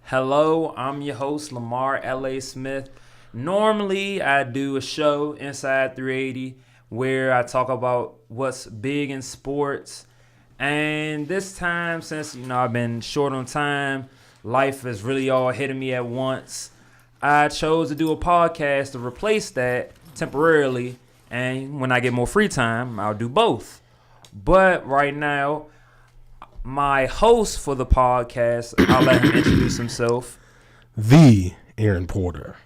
Hello, I'm your host, Lamar L.A. Smith. Normally, I do a show inside 380 where I talk about what's big in sports. And this time, since, I've been short on time, life is really all hitting me at once, I chose to do a podcast to replace that temporarily. And when I get more free time, I'll do both. But right now, my host for the podcast, I'll let him introduce himself. The Aaron Porter.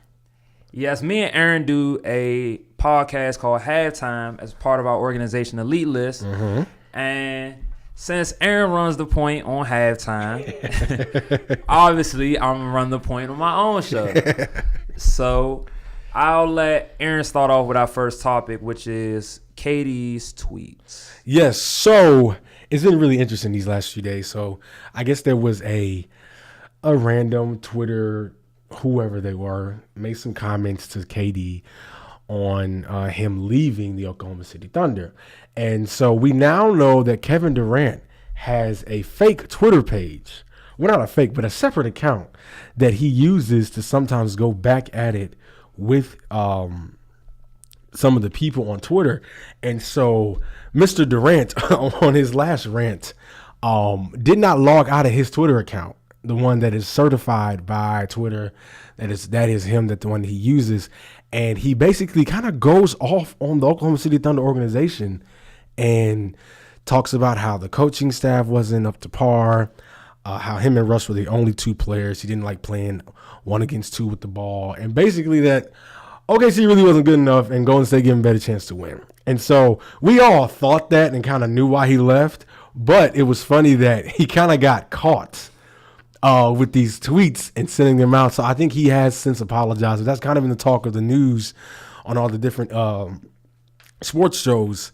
Yes, me and Aaron do a podcast called Halftime as part of our organization Elite List. Mm-hmm. And since Aaron runs the point on halftime, obviously I'm going to run the point on my own show. So I'll let Aaron start off with our first topic, which is KD's tweets. Yes, so it's been really interesting these last few days. So I guess there was a random Twitter, whoever they were, made some comments to KD on him leaving the Oklahoma City Thunder. And so we now know that Kevin Durant has a fake Twitter page. Well, not a fake, but a separate account that he uses to sometimes go back at it with some of the people on Twitter. And so Mr. Durant on his last rant did not log out of his Twitter account, the one that is certified by Twitter, that is him, that the one he uses. And he basically kind of goes off on the Oklahoma City Thunder organization and talks about how the coaching staff wasn't up to par, how him and Russ were the only two players. He didn't like playing 1 against 2 with the ball. And basically that OKC really wasn't good enough and Golden State gave him a better chance to win. And so we all thought that and kind of knew why he left. But it was funny that he kind of got caught with these tweets and sending them out. So I think he has since apologized. That's kind of in the talk of the news on all the different sports shows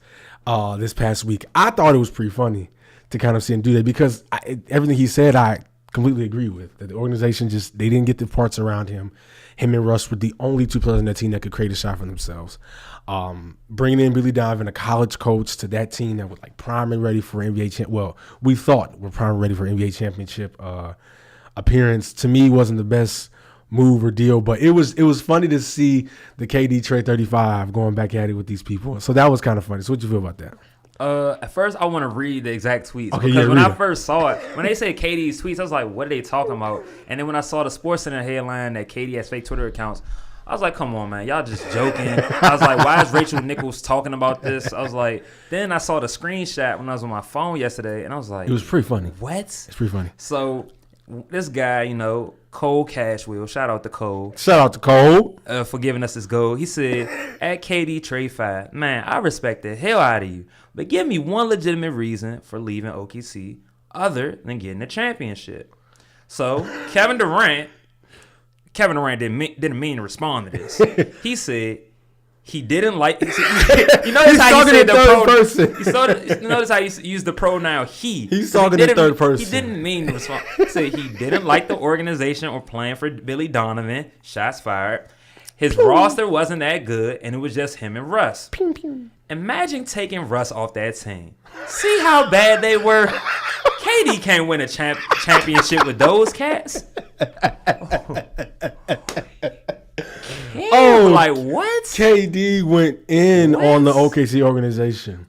this past week. I thought it was pretty funny to kind of see him do that because everything he said I completely agree with. That the organization they didn't get the parts around him. Him and Russ were the only two players on that team that could create a shot for themselves. Bringing in Billy Donovan, a college coach, to that team that was like prime and ready for NBA we thought were prime and ready for NBA championship appearance. To me, wasn't the best move or deal, but it was funny to see the KD trade 35 going back at it with these people. So that was kind of funny. So what you feel about that? At first, I want to read the exact tweets. Okay, because yeah, when I first saw it, when they said KD's tweets, I was like, what are they talking about? And then when I saw the SportsCenter headline that KD has fake Twitter accounts, I was like, come on, man. Y'all just joking. I was like, why is Rachel Nichols talking about this? I was like, then I saw the screenshot when I was on my phone yesterday, and I was like, it was pretty funny. What? It's pretty funny. So this guy, Cole Cashwell, shout out to Cole. Shout out to Cole. For giving us this goal. He said, at KD trade 5, man, I respect the hell out of you, but give me one legitimate reason for leaving OKC other than getting a championship. So Kevin Durant didn't mean to respond to this. He said he didn't like. You notice how he said the third person. You notice how he used the pronoun he. He's talking in third person. He didn't mean to respond. He said he didn't like the organization or playing for Billy Donovan. Shots fired. His roster wasn't that good, and it was just him and Russ. Pew, pew. Imagine taking Russ off that team. See how bad they were? KD can't win a championship with those cats. Like what? KD went in on the OKC organization.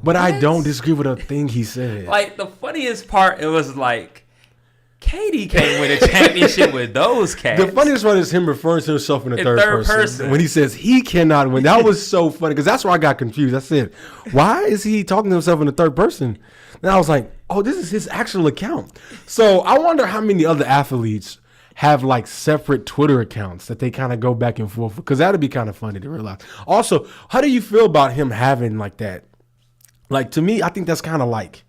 But I don't disagree with a thing he said. Like, the funniest part, it was like, KD can't win a championship with those cats. The funniest one is him referring to himself in the third person. When he says he cannot win. That was so funny because that's where I got confused. I said, why is he talking to himself in the third person? And I was like, oh, this is his actual account. So I wonder how many other athletes have like separate Twitter accounts that they kind of go back and forth, because that'd be kind of funny to realize. Also, how do you feel about him having like that? Like, to me, I think that's kind of like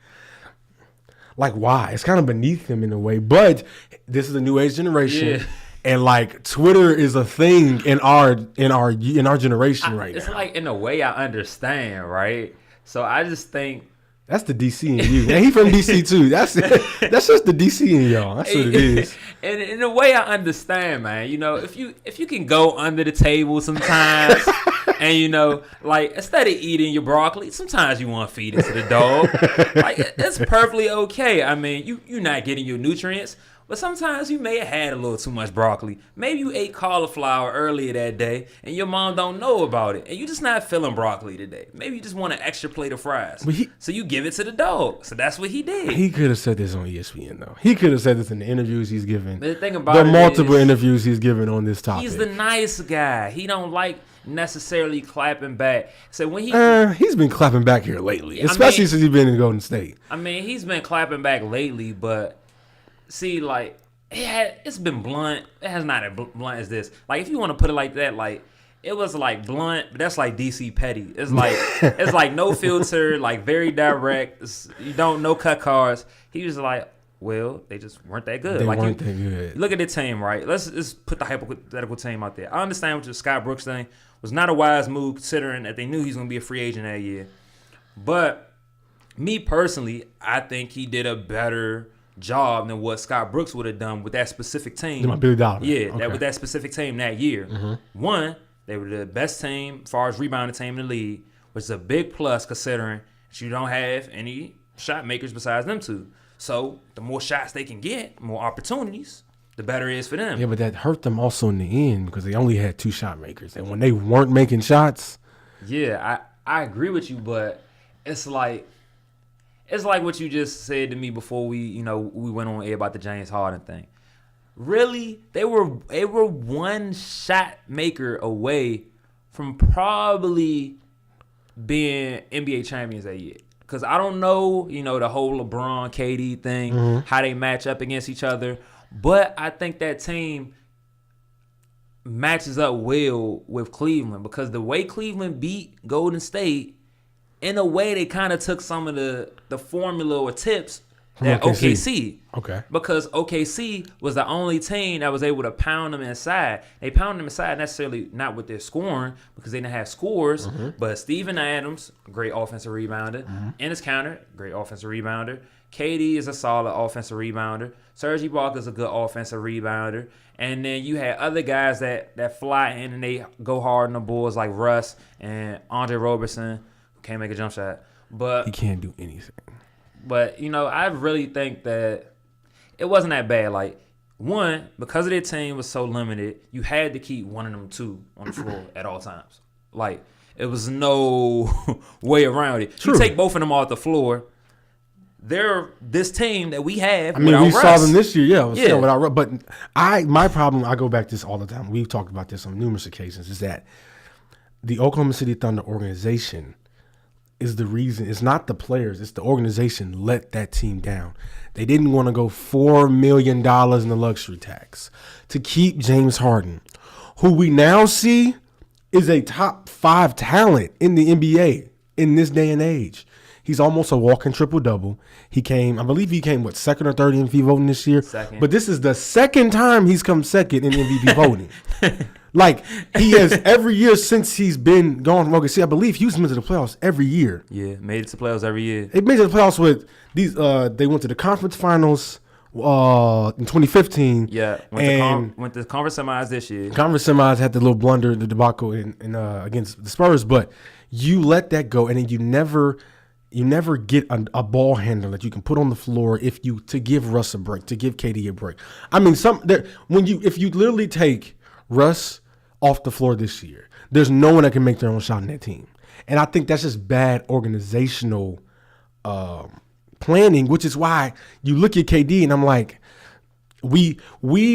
why? It's kind of beneath him in a way, but this is a new age generation. Yeah. And like Twitter is a thing in our generation right now. It's like, in a way, I understand, right? So I just think that's the DC in you. And he from DC too. That's just the DC in y'all. That's what it is. And in a way, I understand, man. If you can go under the table sometimes And like instead of eating your broccoli, sometimes you want to feed it to the dog. Like it's perfectly okay. I mean, you're not getting your nutrients, but sometimes you may have had a little too much broccoli. Maybe you ate cauliflower earlier that day, and your mom don't know about it, and you just not feeling broccoli today. Maybe you just want an extra plate of fries, so you give it to the dog. So that's what he did. He could have said this on ESPN though. He could have said this in the interviews he's given. The thing about the multiple interviews he's given on this topic. He's the nice guy. He don't like necessarily clapping back. So when he's been clapping back here lately, especially since he's been in Golden State. I mean, he's been clapping back lately, but see, like it's been blunt. It has not as blunt as this. Like if you want to put it like that, like it was like blunt, but that's like DC Petty. It's like it's like no filter, like very direct. You don't no cut cards. He was like, well, they just weren't that good. They like weren't that good. Look at the team, right? Let's just put the hypothetical team out there. I understand what the Scott Brooks thing was not a wise move considering that they knew he was going to be a free agent that year. But me personally, I think he did a better job than what Scott Brooks would have done with that specific team. Billy Donovan. Yeah, okay. that with that specific team that year. Mm-hmm. One, they were the best team as far as rebounding team in the league, which is a big plus considering that you don't have any shot makers besides them two. So the more shots they can get, more opportunities, the better it is for them. Yeah, but that hurt them also in the end because they only had 2 shot makers. And when they weren't making shots. Yeah, I agree with you, but it's like what you just said to me before we went on air about the James Harden thing. Really, they were one shot maker away from probably being NBA champions that year. Because I don't know, the whole LeBron, KD thing, how they match up against each other. But I think that team matches up well with Cleveland because the way Cleveland beat Golden State, in a way they kind of took some of the formula or tips that OKC. Okay. Because OKC was the only team that was able to pound them inside. They pounded them inside necessarily not with their scoring because they didn't have scores, but Steven Adams, great offensive rebounder. Enes Kanter, great offensive rebounder. KD is a solid offensive rebounder. Serge Ibaka is a good offensive rebounder. And then you had other guys that fly in and they go hard on the Bulls like Russ and Andre Robertson, who can't make a jump shot. But he can't do anything. But, I really think that it wasn't that bad. Like, one, because of their team was so limited, you had to keep one of them two on the floor at all times. Like, it was no way around it. True. You take both of them off the floor, they're this team that we have. I mean, we Russ. saw them this year, yeah. Yeah. Without Russ. But my problem, I go back to this all the time. We've talked about this on numerous occasions, is that the Oklahoma City Thunder organization is the reason. It's not the players. It's the organization let that team down. They didn't want to go $4 million in the luxury tax to keep James Harden, who we now see is a top 5 talent in the NBA in this day and age. He's almost a walking triple-double. I believe he came, second or third in MVP voting this year? Second. But this is the second time he's come second in MVP voting. Like, he has every year since he's been gone from OKC. I believe Houston went to the playoffs every year. Yeah, made it to playoffs every year. They made it to the playoffs with these. They went to the conference finals in 2015. Yeah, went to conference semis this year. Conference semis had the little blunder, the debacle in against the Spurs. But you let that go, and then you never get a ball handler that you can put on the floor to give Russ a break, to give KD a break. I mean, if you literally take Russ off the floor this year, there's no one that can make their own shot in that team. And I think that's just bad organizational planning, which is why you look at KD and I'm like, we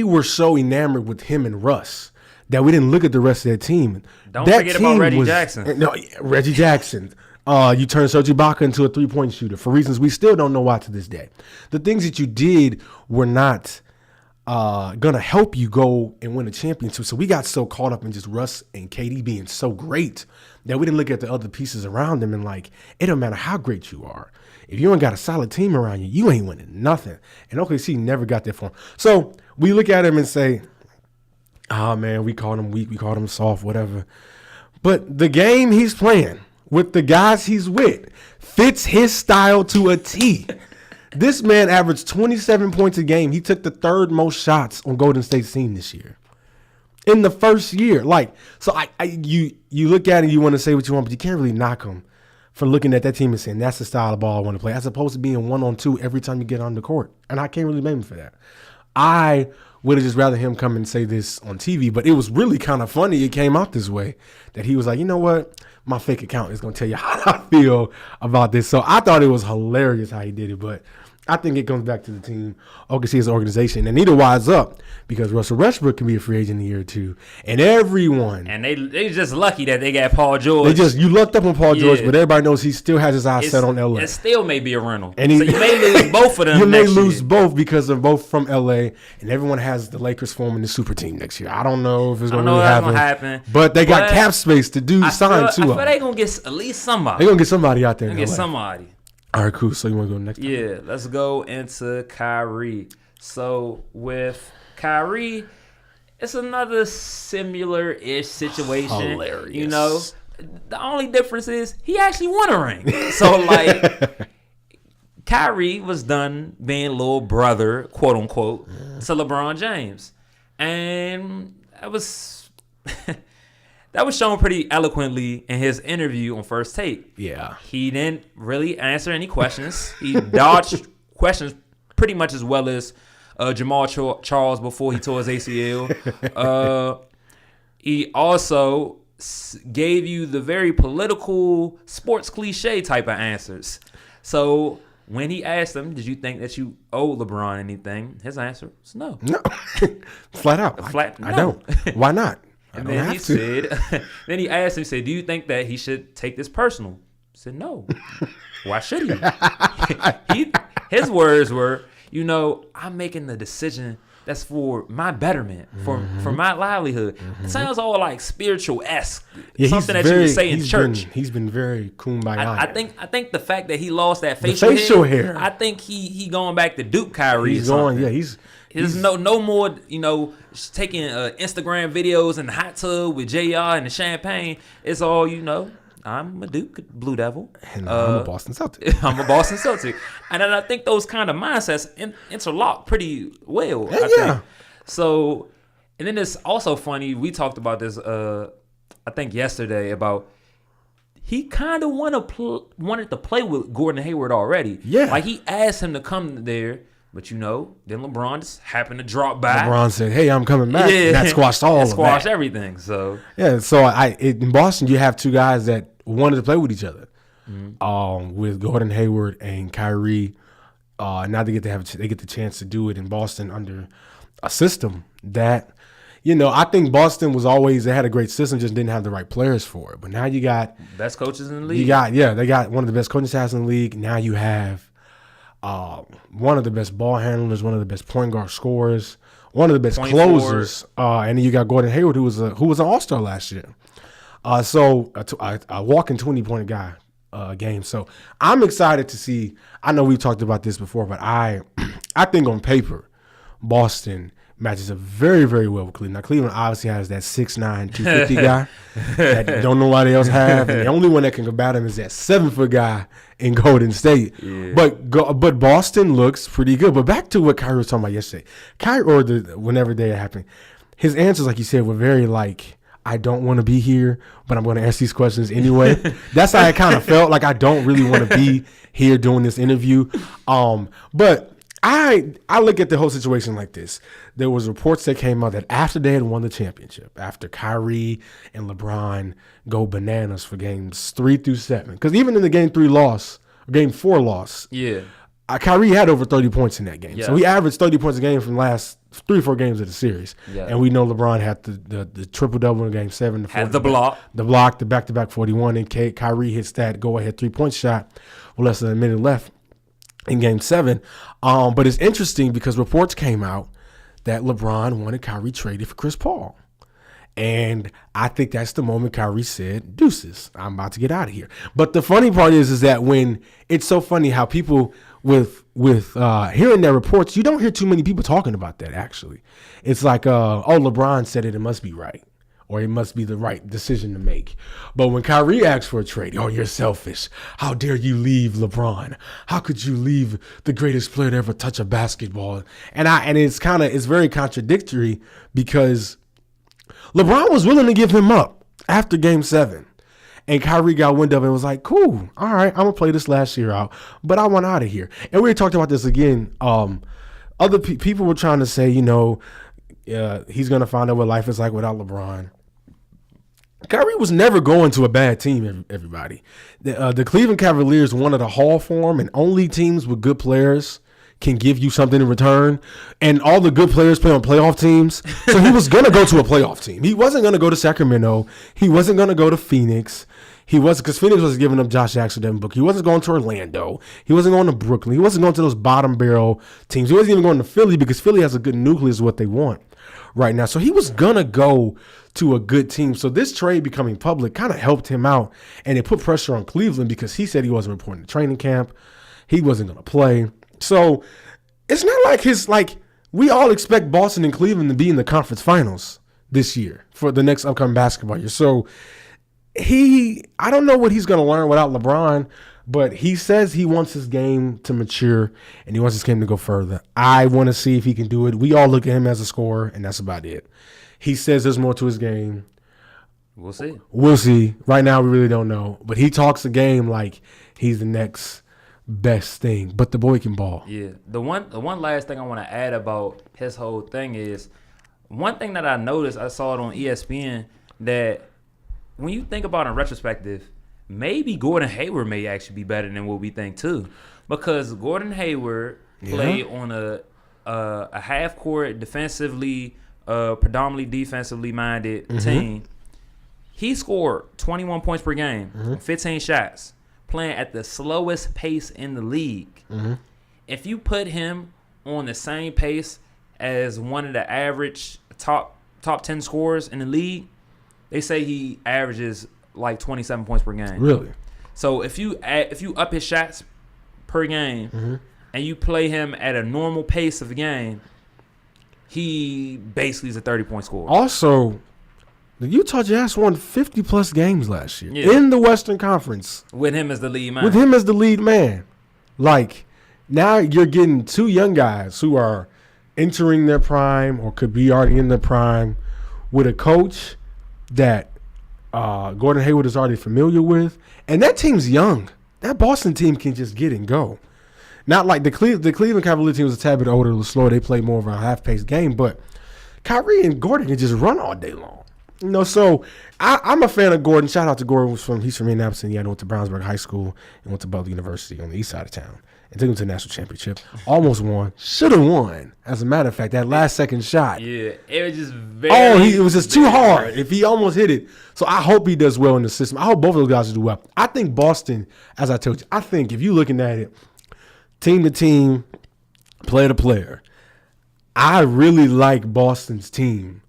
were so enamored with him and Russ that we didn't look at the rest of that team. Don't forget about Reggie Jackson. No, Reggie Jackson. You turned Serge Ibaka into a three-point shooter for reasons we still don't know why to this day. The things that you did were not going to help you go and win a championship. So we got so caught up in just Russ and KD being so great that we didn't look at the other pieces around them and like, it don't matter how great you are. If you ain't got a solid team around you, you ain't winning nothing. And OKC never got that far. So we look at him and say, oh, man, we called him weak. We called him soft, whatever. But the game he's playing with the guys he's with fits his style to a T. This man averaged 27 points a game. He took the third most shots on Golden State's team this year. in the first year. Like, so you look at it, you want to say what you want, but you can't really knock him for looking at that team and saying that's the style of ball I want to play, as opposed to being 1-on-2 every time you get on the court. And I can't really blame him for that. I would have just rather him come and say this on TV, but it was really kind of funny. It came out this way that he was like, you know what? My fake account is going to tell you how I feel about this. So I thought it was hilarious how he did it, but I think it comes back to the team, OKC's organization, and neither wise up because Russell Westbrook can be a free agent in a year or two, and everyone. And they just lucky that they got Paul George. You lucked up on Paul George, but everybody knows he still has his eyes set on LA. It still may be a rental, so you may lose both of them. You may lose year. both because they're both from LA, and everyone has the Lakers forming the super team next year. I don't know if it's going to really happen, but they got cap space to sign two of them. I feel they're going to get at least somebody. They're going to get somebody out there. Get somebody. All right, cool. So you want to go next time? Yeah, let's go into Kyrie. So with Kyrie, it's another similar-ish situation. Hilarious. You know, the only difference is he actually won a ring. So, like, Kyrie was done being little brother, quote-unquote, to LeBron James. And that was... That was shown pretty eloquently in his interview on First Take. Yeah. He didn't really answer any questions. He dodged questions pretty much as well as Jamal Charles before he tore his ACL. He also gave you the very political sports cliche type of answers. So when he asked him, did you think that you owe LeBron anything? His answer was no. No. Flat out. I don't. Why not? And then he said, then he asked him, he said, do you think that he should take this personal? He said, no. Why should he? His words were, you know, I'm making the decision that's for my betterment, for my livelihood. It sounds all like spiritual-esque, something that you would say in church. He's been very kumbaya. I think the fact that he lost that facial hair, I think he going back to Duke Kyrie. He's going, yeah, There's no more, you know, taking Instagram videos in the hot tub with JR and the champagne. It's all, you know, I'm a Duke Blue Devil. And I'm a Boston Celtic. I'm a Boston Celtic. And I think those kind of mindsets interlock pretty well. I think. So, and then it's also funny, we talked about this, I think yesterday, about he kind of wanted to play with Gordon Hayward already. Yeah. Like he asked him to come there. But, you know, then LeBron just happened to drop by. LeBron said, hey, I'm coming back. Yeah. And that squashed all of that. Squashed everything. So, yeah, so in Boston, you have two guys that wanted to play with each other, with Gordon Hayward and Kyrie. Now they get the chance to do it in Boston under a system that, you know, I think Boston they had a great system, just didn't have the right players for it. But now you got best coaches in the league. They got one of the best coaching staffs in the league. Now you have one of the best ball handlers, one of the best point guard scorers, one of the best closers, and then you got Gordon Hayward, who was an All-Star last year. So a walking 20-point guy game. So I'm excited to see. I know we've talked about this before, but I think on paper, Boston matches up very, very well with Cleveland. Now, Cleveland obviously has that 6'9", 250 guy that don't nobody else have. And the only one that can combat him is that 7-foot guy in Golden State. Yeah. But Boston looks pretty good. But back to what Kyrie was talking about yesterday. Whenever they happened, his answers, like you said, were very like, I don't want to be here, but I'm going to ask these questions anyway. That's how I kind of felt. Like I don't really want to be here doing this interview. But I look at the whole situation like this. There was reports that came out that after they had won the championship, after Kyrie and LeBron go bananas for games 3 through 7, because even in the game 4 loss, Kyrie had over 30 points in that game. Yeah. So he averaged 30 points a game from the last 3 or 4 games of the series. Yeah. And we know LeBron had the triple-double in game 7. Had the block. The back-to-back 41, and Kyrie hits that go-ahead 3-point shot with less than a minute left in game 7. But it's interesting because reports came out that LeBron wanted Kyrie traded for Chris Paul. And I think that's the moment Kyrie said, deuces, I'm about to get out of here. But the funny part is that when it's so funny how people with hearing their reports, you don't hear too many people talking about that, actually. It's like, LeBron said it must be right. Or it must be the right decision to make. But when Kyrie asks for a trade, you're selfish. How dare you leave LeBron? How could you leave the greatest player to ever touch a basketball? And it's very contradictory because LeBron was willing to give him up after Game 7. And Kyrie got wind of it and was like, cool, all right, I'm going to play this last year out, but I want out of here. And we talked about this again. Other people were trying to say, he's going to find out what life is like without LeBron. Kyrie was never going to a bad team, everybody. The Cleveland Cavaliers wanted a haul for him, and only teams with good players can give you something in return. And all the good players play on playoff teams. So he was going to go to a playoff team. He wasn't going to go to Sacramento. He wasn't going to go to Phoenix. He was, because Phoenix was giving up Josh Jackson, Devin Booker. He wasn't going to Orlando. He wasn't going to Brooklyn. He wasn't going to those bottom barrel teams. He wasn't even going to Philly because Philly has a good nucleus of what they want right now. So he was going to go to a good team. So this trade becoming public kind of helped him out, and it put pressure on Cleveland because he said he wasn't reporting to training camp. He wasn't going to play. So it's not like we all expect Boston and Cleveland to be in the conference finals this year for the next upcoming basketball year. So I don't know what he's going to learn without LeBron, but he says he wants his game to mature and he wants his game to go further. I want to see if he can do it. We all look at him as a scorer, and that's about it. He says there's more to his game. We'll see. We'll see. Right now, we really don't know. But he talks the game like he's the next best thing. But the boy can ball. Yeah. The one last thing I want to add about his whole thing is one thing that I noticed, I saw it on ESPN, that when you think about it in retrospective, maybe Gordon Hayward may actually be better than what we think too. Because Gordon Hayward played on a half-court defensively, predominantly defensively minded team. He scored 21 points per game, 15 shots, playing at the slowest pace in the league. If you put him on the same pace as one of the average top 10 scorers in the league, they say he averages like 27 points per game. Really? So if you up his shots per game and you play him at a normal pace of the game, he basically is a 30-point scorer. Also, the Utah Jazz won 50-plus games last year in the Western Conference. With him as the lead man. Like, now you're getting two young guys who are entering their prime or could be already in their prime with a coach that Gordon Hayward is already familiar with. And that team's young. That Boston team can just get and go. Not like the Cleveland Cavaliers team was a tad bit older, a little slower. They played more of a half-paced game. But Kyrie and Gordon can just run all day long. So I'm a fan of Gordon. Shout out to Gordon. He's from Indianapolis, Indiana. Went to Brownsburg High School and went to Butler University on the east side of town. And took him to the national championship. Almost won. Should have won. As a matter of fact, that last second shot. Yeah, it was just very. It was just too hard. If he almost hit it. So I hope he does well in the system. I hope both of those guys do well. I think Boston, as I told you, I think if you're looking at it, team to team, player to player, I really like Boston's team.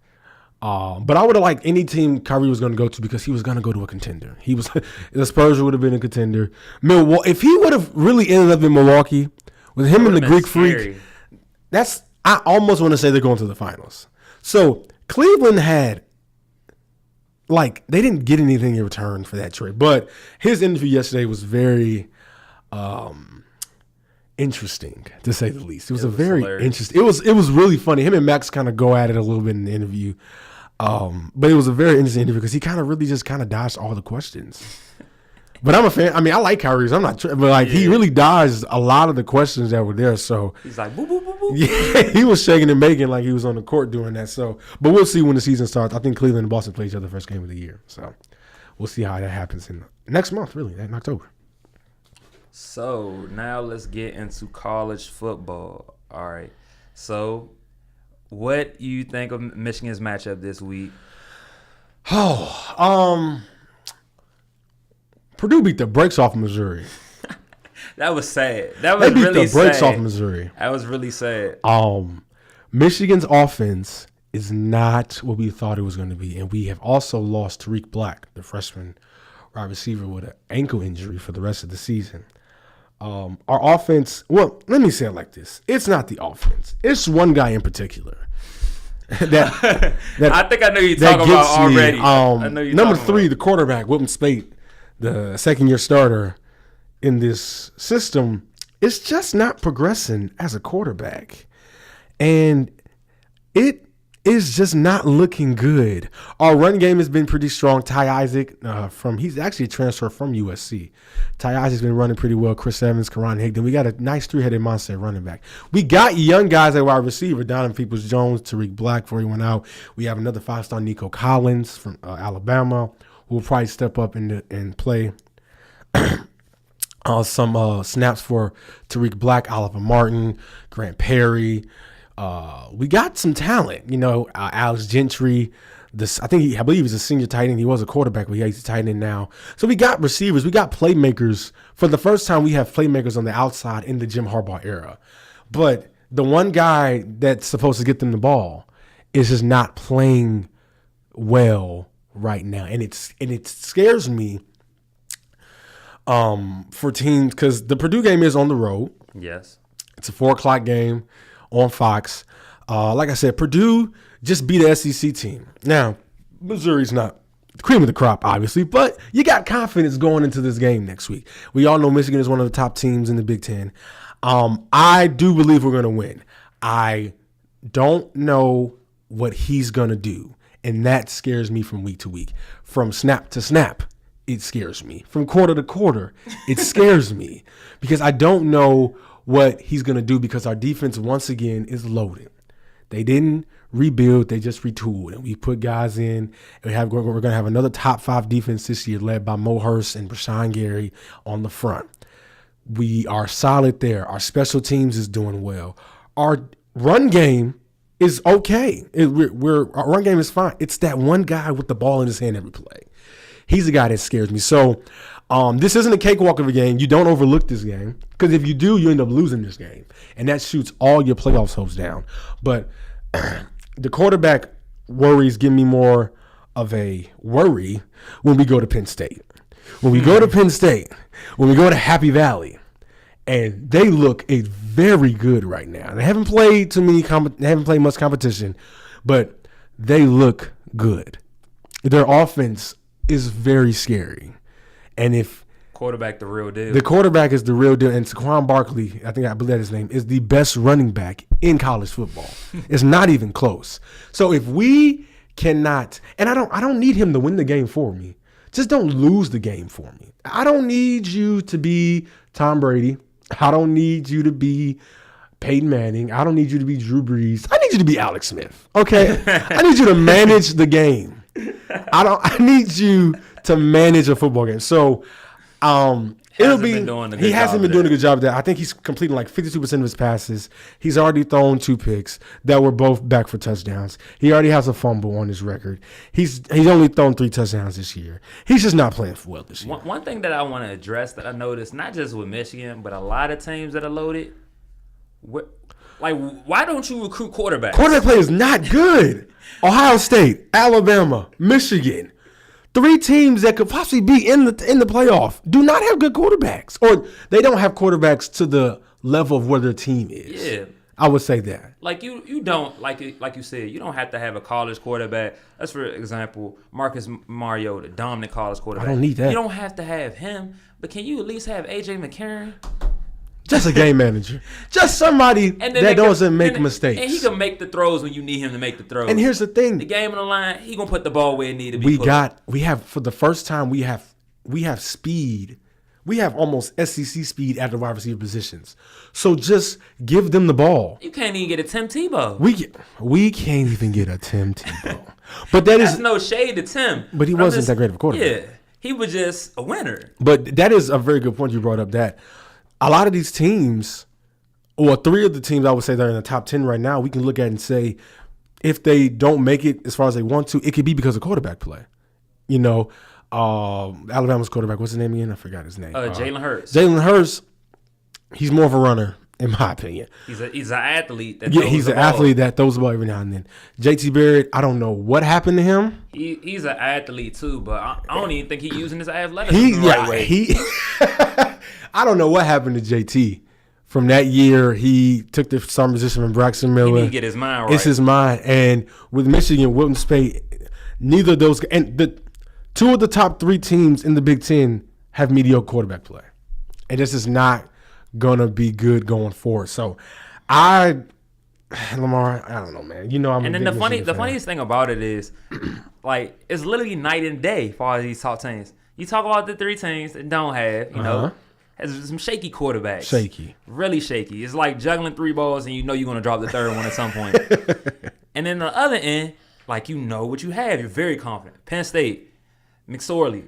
But I would have liked any team Kyrie was going to go to because he was going to go to a contender. The Spurs would have been a contender. If he would have really ended up in Milwaukee with him and the Greek Freak, I almost want to say they're going to the finals. So Cleveland had, they didn't get anything in return for that trade. But his interview yesterday was very interesting, to say the least. It was very interesting. It was really funny. Him and Max kind of go at it a little bit in the interview. But it was a very interesting interview because he kind of really just kind of dodged all the questions. But I'm a fan. I mean, I like Kyrie. I'm not, but he really dodged a lot of the questions that were there. So he's like, boo, boo, boo, boo. Yeah, he was shaking and making like he was on the court doing that. So, but we'll see when the season starts. I think Cleveland and Boston play each other first game of the year. So we'll see how that happens in next month, really, in October. So now let's get into college football. All right. So what do you think of Michigan's matchup this week? Purdue beat the brakes off Missouri. That was sad. That was they beat really the brakes sad. off Missouri. That was really sad. Michigan's offense is not what we thought it was going to be, and we have also lost Tariq Black, the freshman wide receiver, with an ankle injury for the rest of the season. Our offense, well, let me say it like this. It's not the offense. It's one guy in particular. that I think I know you're talking about already. I know you're number 3, the quarterback, Wilton Spate, the second-year starter in this system, is just not progressing as a quarterback. And it is just not looking good. Our run game has been pretty strong. Ty Isaac, he's actually a transfer from USC. Ty Isaac's been running pretty well. Chris Evans, Karan Higdon. We got a nice three-headed monster at running back. We got young guys at wide receiver. Donovan Peoples-Jones, Tariq Black before he went out. We have another 5-star Nico Collins from Alabama who will probably step up and play some snaps for Tariq Black, Oliver Martin, Grant Perry. We got some talent, Alex Gentry. I believe he's a senior tight end. He was a quarterback, but he's a tight end now. So we got receivers. We got playmakers. For the first time, we have playmakers on the outside in the Jim Harbaugh era. But the one guy that's supposed to get them the ball is just not playing well right now, and it scares me. For teams, because the Purdue game is on the road. Yes, it's a 4:00 game on Fox. Like I said, Purdue just beat a SEC team. Now, Missouri's not the cream of the crop, obviously, but you got confidence going into this game next week. We all know Michigan is one of the top teams in the Big Ten. I do believe we're going to win. I don't know what he's going to do, and that scares me from week to week. From snap to snap, it scares me. From quarter to quarter, it scares me because I don't know what he's going to do because our defense, once again, is loaded. They didn't rebuild. They just retooled. And we put guys in. And we're going to have another top 5 defense this year led by Mo Hurst and Rashawn Gary on the front. We are solid there. Our special teams is doing well. Our run game is okay. Our run game is fine. It's that one guy with the ball in his hand every play. He's the guy that scares me. So this isn't a cakewalk of a game. You don't overlook this game because if you do, you end up losing this game. And that shoots all your playoffs hopes down. But the quarterback worries give me more of a worry when we go to Penn State. When we go to Penn State, when we go to Happy Valley, and they look very good right now. They haven't played much competition, but they look good. Their offense is very scary. And if quarterback the real deal. The quarterback is the real deal. And Saquon Barkley, I believe that's his name, is the best running back in college football. It's not even close. So if we cannot, and I don't need him to win the game for me. Just don't lose the game for me. I don't need you to be Tom Brady. I don't need you to be Peyton Manning. I don't need you to be Drew Brees. I need you to be Alex Smith. Okay? I need you to manage the game. I need you to manage a football game. So he hasn't been doing a good job of that. I think he's completing like 52% of his passes. He's already thrown 2 picks that were both back for touchdowns. He already has a fumble on his record. He's only thrown 3 touchdowns this year. He's just not playing well this year. One thing that I want to address that I noticed, not just with Michigan, but a lot of teams that are loaded, why don't you recruit quarterbacks? Quarterback play is not good. Ohio State, Alabama, Michigan. 3 teams that could possibly be in the playoff do not have good quarterbacks, or they don't have quarterbacks to the level of where their team is. Yeah, I would say that. Like you don't like you said, you don't have to have a college quarterback. That's for example, Marcus Mariota, dominant college quarterback. I don't need that. You don't have to have him, but can you at least have AJ McCarron? Just a game manager. Just somebody that doesn't make mistakes. And he can make the throws when you need him to make the throws. And here's the thing. The game on the line, he going to put the ball where it need to be we have, for the first time, we have speed. We have almost SEC speed at the wide receiver positions. So just give them the ball. You can't even get a Tim Tebow. We can't even get a Tim Tebow. But that's no shade to Tim. But he wasn't that great of a quarterback. Yeah, he was just a winner. But that is a very good point you brought up, that a lot of these teams, or 3 of the teams I would say that are in the top 10 right now, we can look at and say if they don't make it as far as they want to, it could be because of quarterback play. Alabama's quarterback, what's his name again? I forgot his name. Jalen Hurts. Jalen Hurts, he's more of a runner, in my opinion. He's an athlete. He's an athlete that throws the ball every now and then. JT Barrett, I don't know what happened to him. He's an athlete too, but I don't even think he's using his athleticism the right way. I don't know what happened to JT. From that year, he took the summer position from Braxton Miller. He need to get his mind right. It's his mind. And with Michigan, Wilton Speight, neither of those – and the 2 of the top 3 teams in the Big Ten have mediocre quarterback play. And this is not going to be good going forward. So I Lamar, I don't know, man. You know, I'm. And a then big the Michigan fan. funniest thing about it is, like, it's literally night and day for all these top teams. You talk about the 3 teams that don't have, you know, has some shaky quarterbacks. Shaky. Really shaky. It's like juggling 3 balls and you know you're going to drop the third one at some point. And then the other end, like, you know what you have. You're very confident. Penn State, McSorley,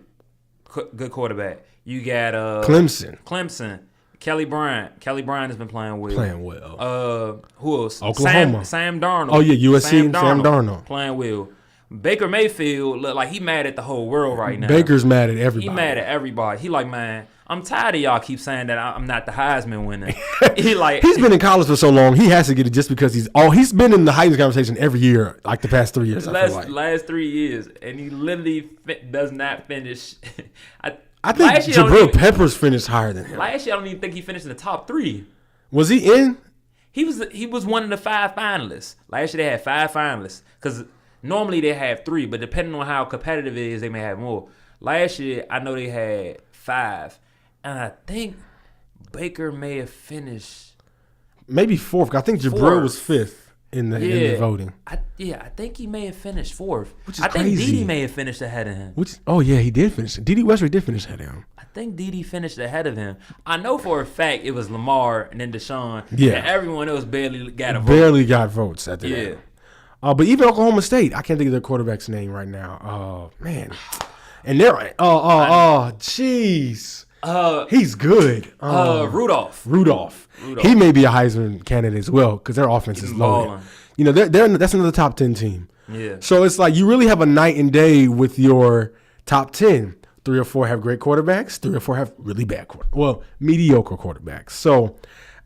good quarterback. You got Clemson. Kelly Bryant. Kelly Bryant has been playing well. Who else? Oklahoma. Sam Darnold. Oh, yeah, USC. Sam Darnold. Playing well. Baker Mayfield look like he mad at the whole world right now. Baker's mad at everybody. He mad at everybody. He like, man, I'm tired of y'all keep saying that I'm not the Heisman winner. He's been in college for so long, he has to get it just because he's been in the Heisman conversation every year, like the past 3 years. Last 3 years, and he literally does not finish. I think Jabril Peppers finished higher than him. Last year, I don't even think he finished in the top 3. Was he in? He was one of the 5 finalists. Last year they had 5 finalists because normally they have 3, but depending on how competitive it is, they may have more. Last year, I know they had 5, and I think Baker may have finished maybe 4th. I think Jabril was 5th in the voting. I think he may have finished 4th. Which is crazy. I think Dede may have finished ahead of him. He did finish. Dede Westbrook did finish ahead of him. I think Dede finished ahead of him. I know for a fact it was Lamar and then Deshaun. Yeah. And everyone else barely got a vote. Barely got votes at the end. But even Oklahoma State, I can't think of their quarterback's name right now. Oh, man. And they're jeez. He's good. Rudolph. He may be a Heisman candidate as well because their offense is loaded. You know, that's another top 10 team. Yeah. So it's like you really have a night and day with your top 10. 3 or 4 have great quarterbacks. 3 or 4 have really bad mediocre quarterbacks. So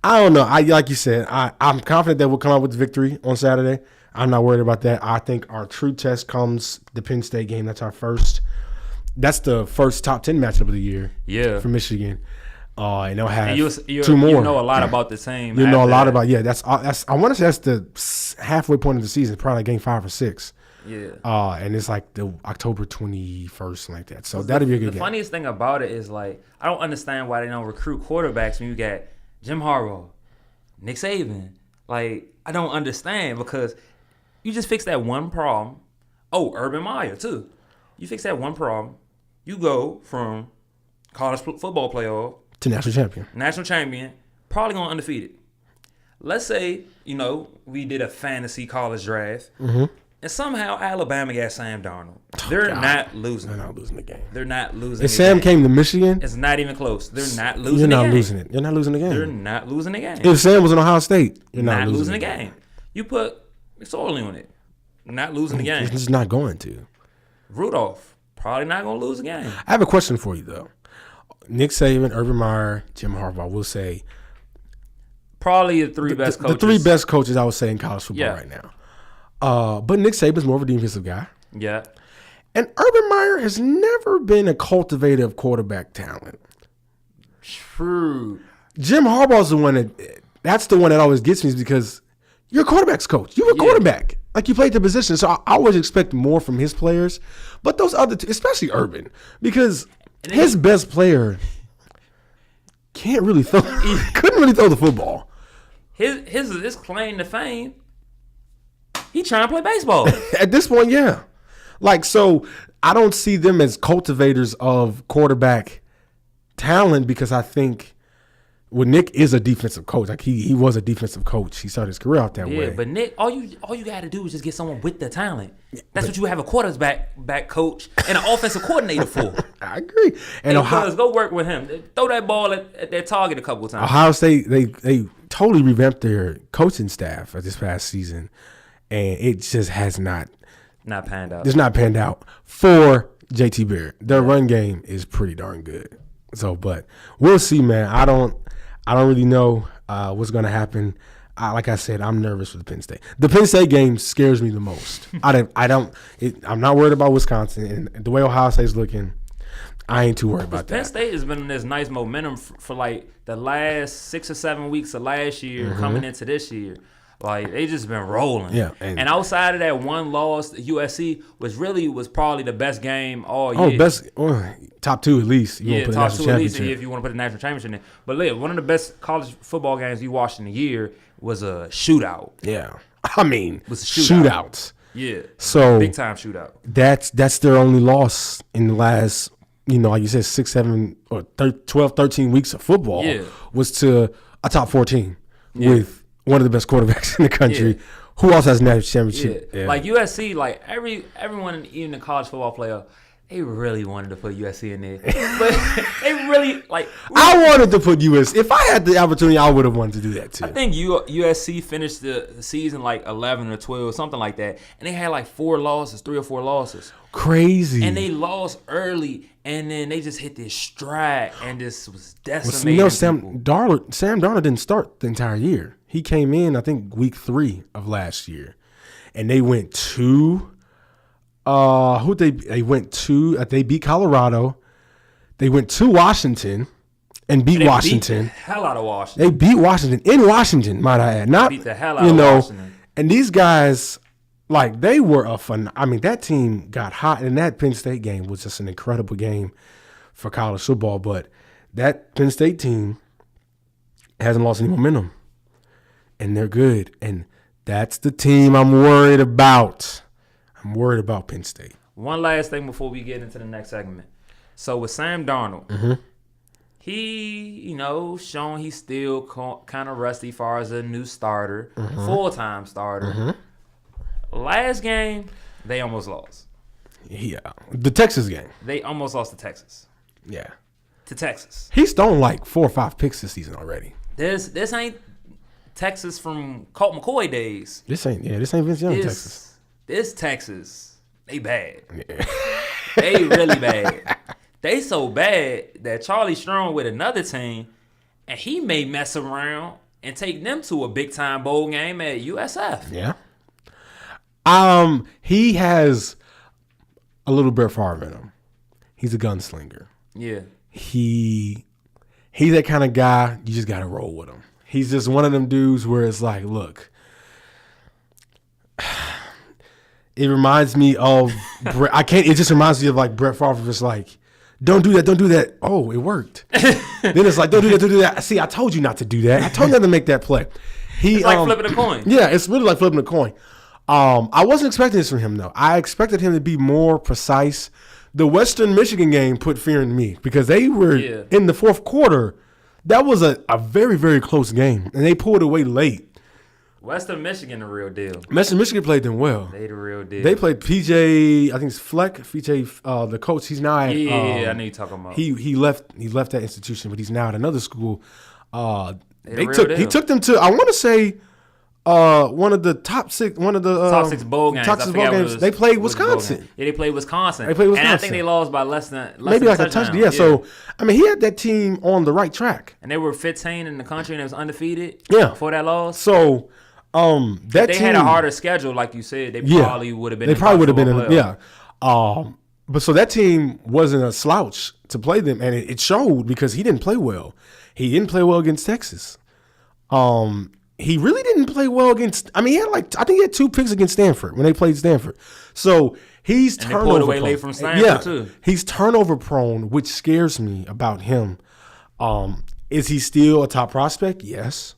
I don't know. Like you said, I'm confident that we'll come out with the victory on Saturday. I'm not worried about that. I think our true test comes the Penn State game. That's our first. That's the first top 10 matchup of the year. Yeah. For Michigan. And they'll have you 2 more. You know a lot about the team. You know a lot about that's. I want to say that's the halfway point of the season, probably like game 5 or 6. Yeah. And it's like the October 21st, like that. So that'll be a good game. The funniest thing about it is like I don't understand why they don't recruit quarterbacks when you got Jim Harbaugh, Nick Saban. Like I don't understand because you just fix that one problem. Oh, Urban Meyer too. You fix that one problem. You go from college football playoff to national champion, probably going undefeated. Let's say, we did a fantasy college draft, and somehow Alabama got Sam Darnold. They're not losing. They're not losing the game. They're not losing. If Sam came to Michigan, it's not even close. They're not losing. You're not losing it. You're not losing the game. They're not losing the game. If Sam was in Ohio State, you're not losing the game. You put McSorley on it. Not losing the game. He's just not going to. Rudolph probably not going to lose the game. I have a question for you though. Nick Saban, Urban Meyer, Jim Harbaugh. We'll say probably the 3 best coaches. The 3 best coaches I would say in college football right now. But Nick Saban's more of a defensive guy. Yeah. And Urban Meyer has never been a cultivator of quarterback talent. True. Jim Harbaugh's the one that's the one that always gets me is because you're a quarterback's coach. You're a quarterback. Like you played the position. So I always expect more from his players. But those other two, especially Urban, because his best player couldn't really throw the football. His claim to fame, he trying to play baseball. At this point, yeah. Like, so I don't see them as cultivators of quarterback talent because I think Nick is a defensive coach. Like he was a defensive coach. He started his career out that way. Yeah, but Nick, all you got to do is just get someone with the talent. That's what you have a quarterback coach and an offensive coordinator for. I agree. And go work with him. Throw that ball at their target a couple of times. Ohio State, they totally revamped their coaching staff this past season, and it just has not panned out. It's not panned out for JT Barrett. Their run game is pretty darn good. So, but we'll see, man. I don't really know what's going to happen. Like I said, I'm nervous for the Penn State. The Penn State game scares me the most. I'm not worried about Wisconsin and the way Ohio State's looking. I ain't too worried about that. Penn State has been in this nice momentum for like the last 6 or 7 weeks of last year coming into this year. Like they just been rolling. Yeah, and outside of that one loss, USC was probably the best game all year. Top 2 at least. Top 2 at least if you want to put the national championship in. But look, one of the best college football games you watched in a year. was a shootout. Yeah. I mean, Was a shootout. shootouts. Yeah. So Big time shootout. that's their only loss in the last, like you said, 6, 7, or 12, 13 weeks of football was to a top 14 with one of the best quarterbacks in the country. Who else has a national championship? Yeah. Like USC, like everyone, even the college football player, they really wanted to put USC in there. But they really, like... I wanted to put USC. If I had the opportunity, I would have wanted to do that too. I think USC finished the season like 11 or 12, something like that. And they had like 3 or 4 losses. Crazy. And they lost early, and then they just hit this stride, and this was decimating Sam Darnold didn't start the entire year. He came in, I think, week 3 of last year. And they went to... they beat Colorado. They went to Washington and beat Washington. Beat the hell out of Washington. They beat Washington in Washington, might I add. Not beat the hell out of Washington. And these guys, like, they were that team got hot, and that Penn State game was just an incredible game for college football. But that Penn State team hasn't lost any momentum, and they're good. And that's the team I'm worried about. I'm worried about Penn State. One last thing before we get into the next segment. So with Sam Darnold, he, shown he's still kind of rusty as far as a new starter, full-time starter. Last game, they almost lost. Yeah, the Texas game. They almost lost to Texas. Yeah. To Texas. He's thrown like 4 or 5 picks this season already. This ain't Texas from Colt McCoy days. This ain't Vince Young Texas. This Texas, they bad. Yeah. They really bad. They so bad that Charlie Strong with another team, and he may mess around and take them to a big-time bowl game at USF. Yeah. He has a little Brett Favre in him. He's a gunslinger. Yeah. He's that kind of guy, you just got to roll with him. He's just one of them dudes where it's like, look, it reminds me of it just reminds me of like Brett Favre, just like, don't do that. Oh, it worked. Then it's like, don't do that. See, I told you not to do that. I told you not to make that play. It's like flipping a coin. Yeah, it's really like flipping a coin. I wasn't expecting this from him, though. I expected him to be more precise. The Western Michigan game put fear in me because they were in the fourth quarter. That was a very, very close game, and they pulled away late. Western Michigan, the real deal. Western Michigan played them well. They the real deal. They played PJ, I think it's Fleck, PJ, the coach. He's now at I know you're talking about. He left that institution, but he's now at another school. He took them to, I want to say, one of the top 6 bowl games. They played Wisconsin. Yeah, they played Wisconsin. And I think they lost by less than maybe like a touchdown. Yeah, so I mean, he had that team on the right track. And they were 15 in the country and it was undefeated. Yeah, before that loss. So that they team had a harder schedule, like you said. They probably would have been. They probably would have been. But so that team wasn't a slouch to play them, and it showed because he didn't play well. He didn't play well against Texas. He really didn't play well against. I mean, he had 2 picks against Stanford when they played Stanford. So he's turnover away prone. Late from Stanford too. He's turnover prone, which scares me about him. Is he still a top prospect? Yes.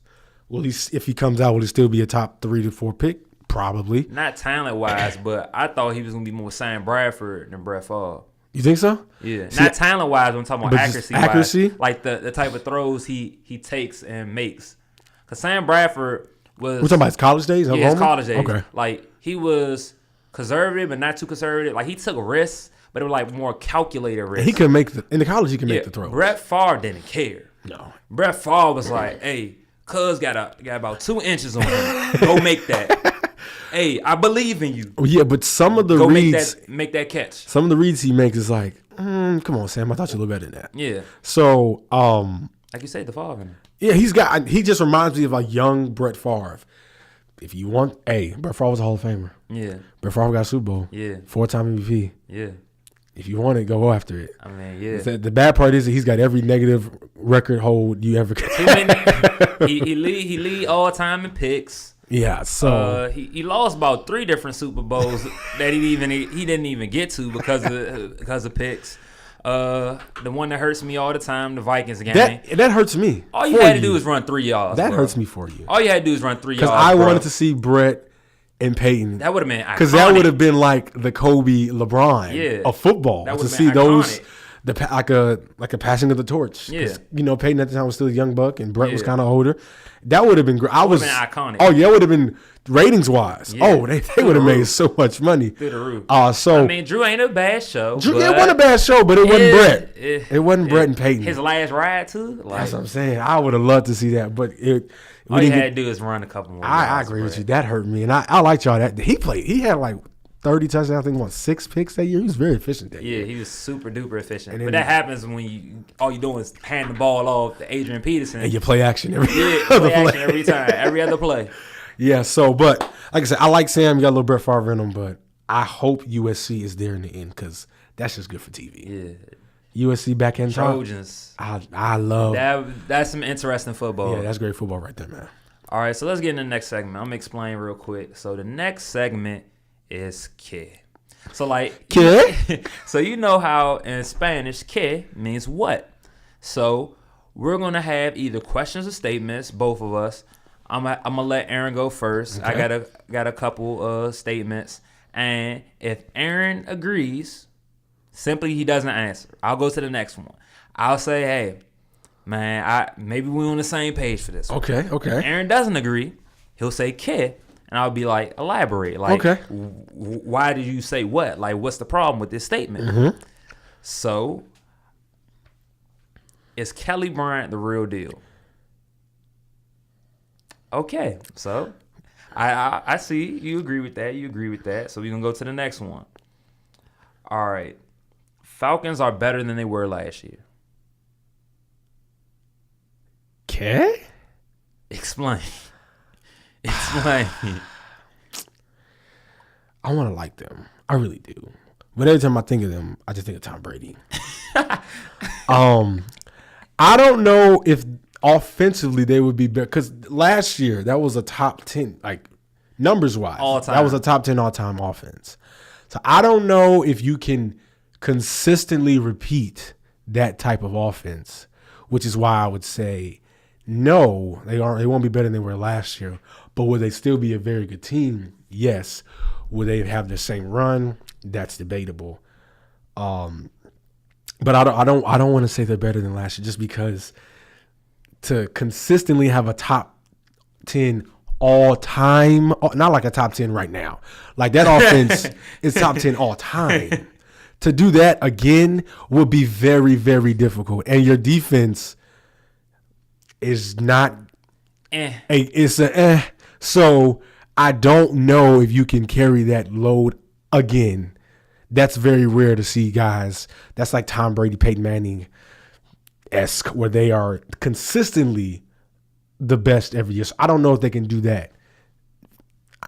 If he comes out, will he still be a top 3 to 4 pick? Probably. Not talent wise, but I thought he was gonna be more Sam Bradford than Brett Favre. You think so? Yeah. Not talent wise, I'm talking about accuracy. Like the type of throws he takes and makes. Because Sam Bradford was... We're talking about his college days? Yeah, his college days. Okay. Like, he was conservative, but not too conservative. Like, he took risks, but it was like more calculated risks. He could make in the college, he could make the throws. Brett Favre didn't care. No. Brett Favre was like, hey, cuz got about 2 inches on him. Go make that. Hey, I believe in you. Yeah, but some of the reads... make that catch. Some of the reads he makes is like, come on, Sam, I thought you looked better than that. Yeah. So... like you said, the Favre in him. Yeah, he just reminds me of a young Brett Favre. If you want, Brett Favre was a Hall of Famer. Yeah. Brett Favre got a Super Bowl. Yeah. 4-time MVP. Yeah. If you want it, go after it. I mean, yeah. The bad part is that he's got every negative record hold you ever could. he lead all time in picks. Yeah, so he lost about 3 different Super Bowls that he didn't even get to because of picks. The one that hurts me all the time, the Vikings game. That hurts me. All you had to do is run 3 yards. That bro. hurts me for you. All you had to do is run 3 yards. Because I wanted to see Brett and Peyton. That would have been iconic. Because that would have been like the Kobe LeBron of football. That to see iconic. Like a passing of the torch. Yeah. Peyton at the time was still a young buck and Brett was kind of older. That would have been great. That would have been iconic. Oh, yeah, it would have been ratings wise. Yeah. Oh, they would have made so much money. Through the roof. Drew ain't a bad show. It wasn't a bad show, but it wasn't Brett. It wasn't Brett and Peyton. His last ride too. That's what I'm saying. I would have loved to see that, but all you had to do is run a couple more. I agree with you. That hurt me, and I liked y'all. That he had like 30 touchdowns. I think he won 6 picks that year. He was very efficient that year. Yeah, he was super duper efficient. But that happens when all you doing is hand the ball off to Adrian Peterson. And you play action every every time, every other play. Yeah, but like I said, I like Sam. You got a little Brett Favre in him, but I hope USC is there in the end because that's just good for TV. Yeah. USC back end Trojans. I love that. That's some interesting football. Yeah, that's great football right there, man. All right, so let's get into the next segment. I'm going to explain real quick. So the next segment is que. So que? So you know how in Spanish que means what? So we're going to have either questions or statements, both of us. I'm gonna let Aaron go first. Okay. I got a couple statements, and if Aaron agrees, simply he doesn't answer. I'll go to the next one. I'll say, hey, man, maybe we're on the same page for this. Okay. If Aaron doesn't agree, he'll say que, and I'll be like, elaborate. Like, why did you say what? Like, what's the problem with this statement? Mm-hmm. So, is Kelly Bryant the real deal? Okay, so I see you agree with that. So we're going to go to the next one. All right. Falcons are better than they were last year. Okay? Explain. I want to like them. I really do. But every time I think of them, I just think of Tom Brady. I don't know if offensively they would be better because last year that was a top 10, like numbers wise, all time. That was a top 10 all-time offense. So I don't know if you can consistently repeat that type of offense, which is why I would say no, they won't be better than they were last year. But will they still be a very good team? Yes. Will they have the same run? That's debatable. But I don't want to say they're better than last year just because to consistently have a top 10 all time, not like a top 10 right now. Like that offense is top 10 all time. To do that again would be very, very difficult. And your defense is not So I don't know if you can carry that load again. That's very rare to see guys. That's like Tom Brady, Peyton Manning-esque, where they are consistently the best every year. So I don't know if they can do that.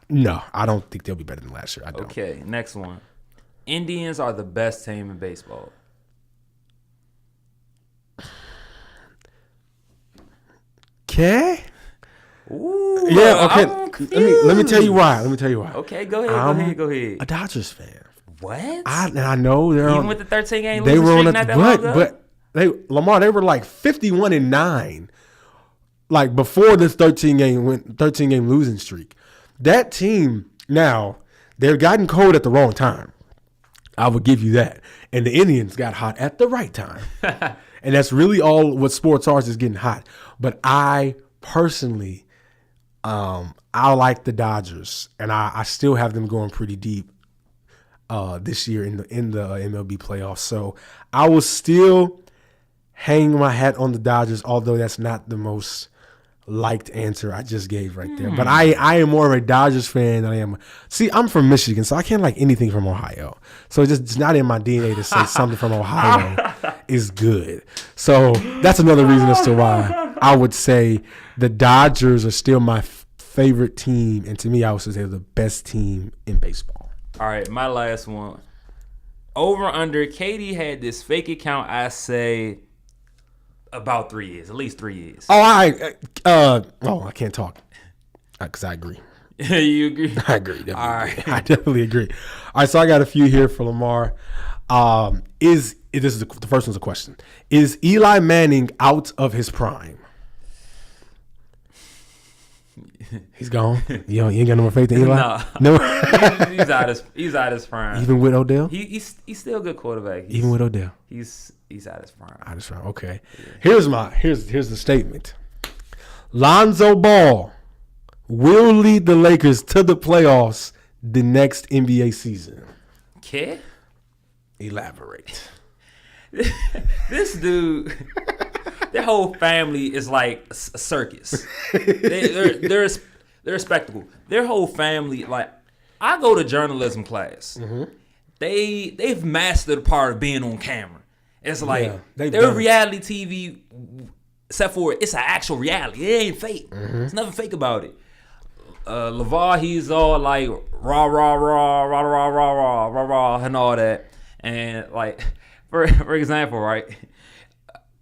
No, I don't think they'll be better than last year. I don't. Okay, next one. Indians are the best team in baseball. Okay. Ooh, yeah. Okay. Let me tell you why. Okay, go ahead. A Dodgers fan. What? I know they're even with the 13-game losing streak not that long ago? But Lamar, they were like 51-9, like before this 13-game losing streak. That team now they're gotten cold at the wrong time. I would give you that. And the Indians got hot at the right time. And that's really all what sports are, is getting hot. But I personally, I like the Dodgers, and I still have them going pretty deep this year in the MLB playoffs. So I will still hang my hat on the Dodgers, although that's not the most liked answer I just gave right there. But I am more of a Dodgers fan than I am. See, I'm from Michigan, so I can't like anything from Ohio. So it's not in my DNA to say something from Ohio is good. So that's another reason as to why I would say the Dodgers are still my favorite team. And to me, I would say they're the best team in baseball. All right, my last one. Over under, Katie had this fake account, I say, about 3 years, at least 3 years. Oh, I can't talk because I agree. You agree? I agree. Definitely. All right. I definitely agree. All right, so I got a few here for Lamar. This is the first one's a question. Is Eli Manning out of his prime? He's gone. You ain't got no more faith in Eli? Nah. No. he's out his prime. Even with Odell? He's still a good quarterback. Even with Odell? He's out his prime. Out of his prime. Okay. Yeah. Here's the statement. Lonzo Ball will lead the Lakers to the playoffs the next NBA season. Okay. Elaborate. This dude, their whole family is like a circus. They're a spectacle. Their whole family, like, I go to journalism class. Mm-hmm. They've mastered the part of being on camera. It's like they're reality TV, except for it's an actual reality. It ain't fake. Mm-hmm. There's nothing fake about it. LeVar, he's all like rah rah rah rah rah rah rah rah rah and all that. And like, for example, right?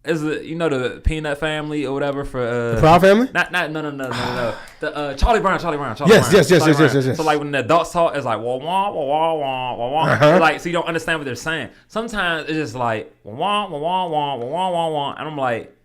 Is the Peanut family or whatever for the Proud family? No. The Charlie Brown. Yes. So like when the adults talk, it's like wah wah wah wah wah wah wah. Uh-huh. Like, so you don't understand what they're saying. Sometimes it's just like wah wah wah wah wah wah wah, and I'm like,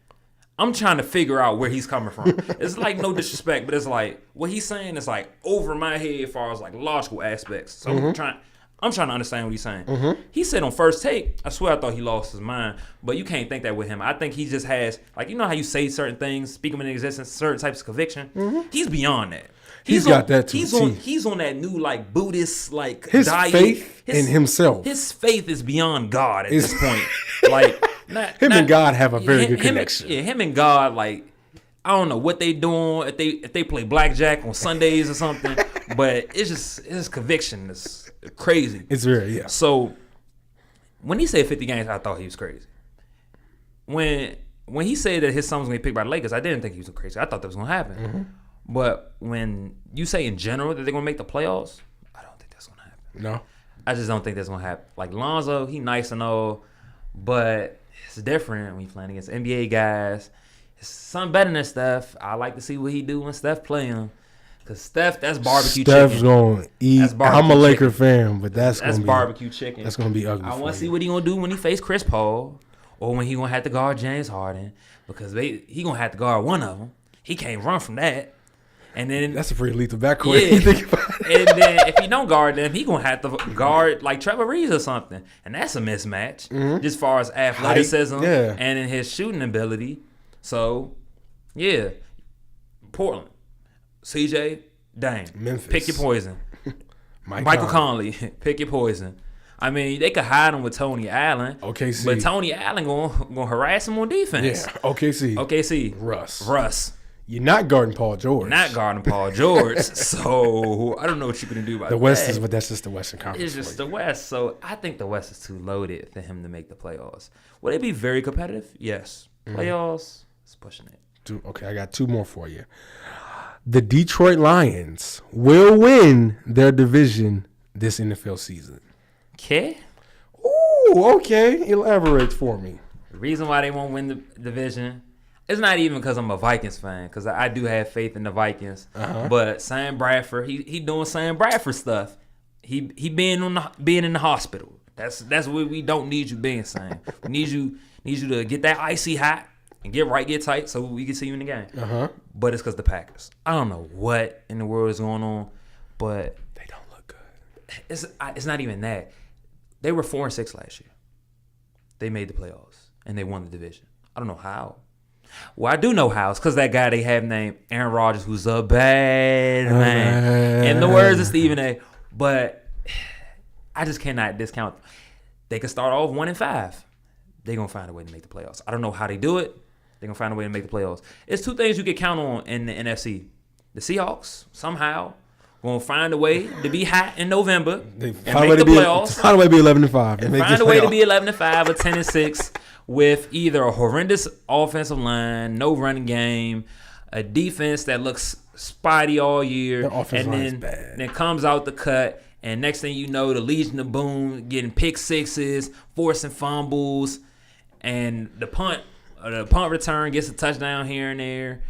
I'm trying to figure out where he's coming from. It's like no disrespect, but it's like what he's saying is like over my head as far as like logical aspects. So Mm-hmm. I'm trying to understand what he's saying. Mm-hmm. He said on First Take, I swear I thought he lost his mind, but you can't think that with him. I think he just has, like, you know how you say certain things, speak them into existence, certain types of conviction? Mm-hmm. He's beyond that. He's got that too. He's on that new, like, Buddhist, like, his diet. Faith in himself. His faith is beyond God at this point. Like, him and God have a very good connection. Him and God, like, I don't know what they doing, if they play blackjack on Sundays or something, but it's conviction. It's crazy. It's very, yeah. So when he said 50 games, I thought he was crazy. When he said that his son was going to be picked by the Lakers, I didn't think he was crazy. I thought that was going to happen. Mm-hmm. But when you say in general that they're going to make the playoffs, I don't think that's going to happen. No. I just don't think that's going to happen. Like Lonzo, he nice and all, but it's different when you're playing against NBA guys. It's something better than Steph. I like to see what he do when Steph play him. Because Steph, that's barbecue chicken. Steph's going to eat. I'm a Laker fan, but that's going to be barbecue chicken. That's going to be ugly. I want to see what he going to do when he face Chris Paul or when he going to have to guard James Harden, because he going to have to guard one of them. He can't run from that. And then that's a pretty lethal backcourt. Yeah. And then if he don't guard them, he going to have to guard like Trevor Reeves or something. And that's a mismatch just as far as athleticism and in his shooting ability. So, yeah, Portland, CJ, Dame, Memphis, pick your poison. Michael Conley, pick your poison. I mean, they could hide him with Tony Allen. OKC. But Tony Allen gonna harass him on defense. Yeah, OKC. Russ. You're not guarding Paul George. So I don't know what you're going to do about that. The West but that's just the Western Conference. It's just the West. So I think the West is too loaded for him to make the playoffs. Will it be very competitive? Yes. Playoffs, it's pushing it. Okay, I got two more for you. The Detroit Lions will win their division this NFL season. Okay. Ooh, okay. Elaborate for me. The reason why they won't win the division, it's not even because I'm a Vikings fan, because I do have faith in the Vikings. Uh-huh. But Sam Bradford, he doing Sam Bradford stuff. He being in the hospital. That's what we don't need you being, Sam. We need you to get that icy hot and get tight so we can see you in the game. Uh-huh. But it's because the Packers. I don't know what in the world is going on, but they don't look good. It's not even that. They were 4-6 last year. They made the playoffs and they won the division. I don't know how. Well, I do know how. It's because that guy they have named Aaron Rodgers, who's a bad man. In the words of Stephen A. But I just cannot discount. They could start off 1-5. They're going to find a way to make the playoffs. I don't know how they do it. They're going to find a way to make the playoffs. It's two things you can count on in the NFC. The Seahawks, somehow, going to find a way to be hot in November and make the playoffs. Find a way to be 11-5. And find a way to be 11-5 or 10-6 with either a horrendous offensive line, no running game, a defense that looks spotty all year, and then comes out the cut. And next thing you know, the Legion of Boom getting pick sixes, forcing fumbles, and the punt return gets a touchdown here and there.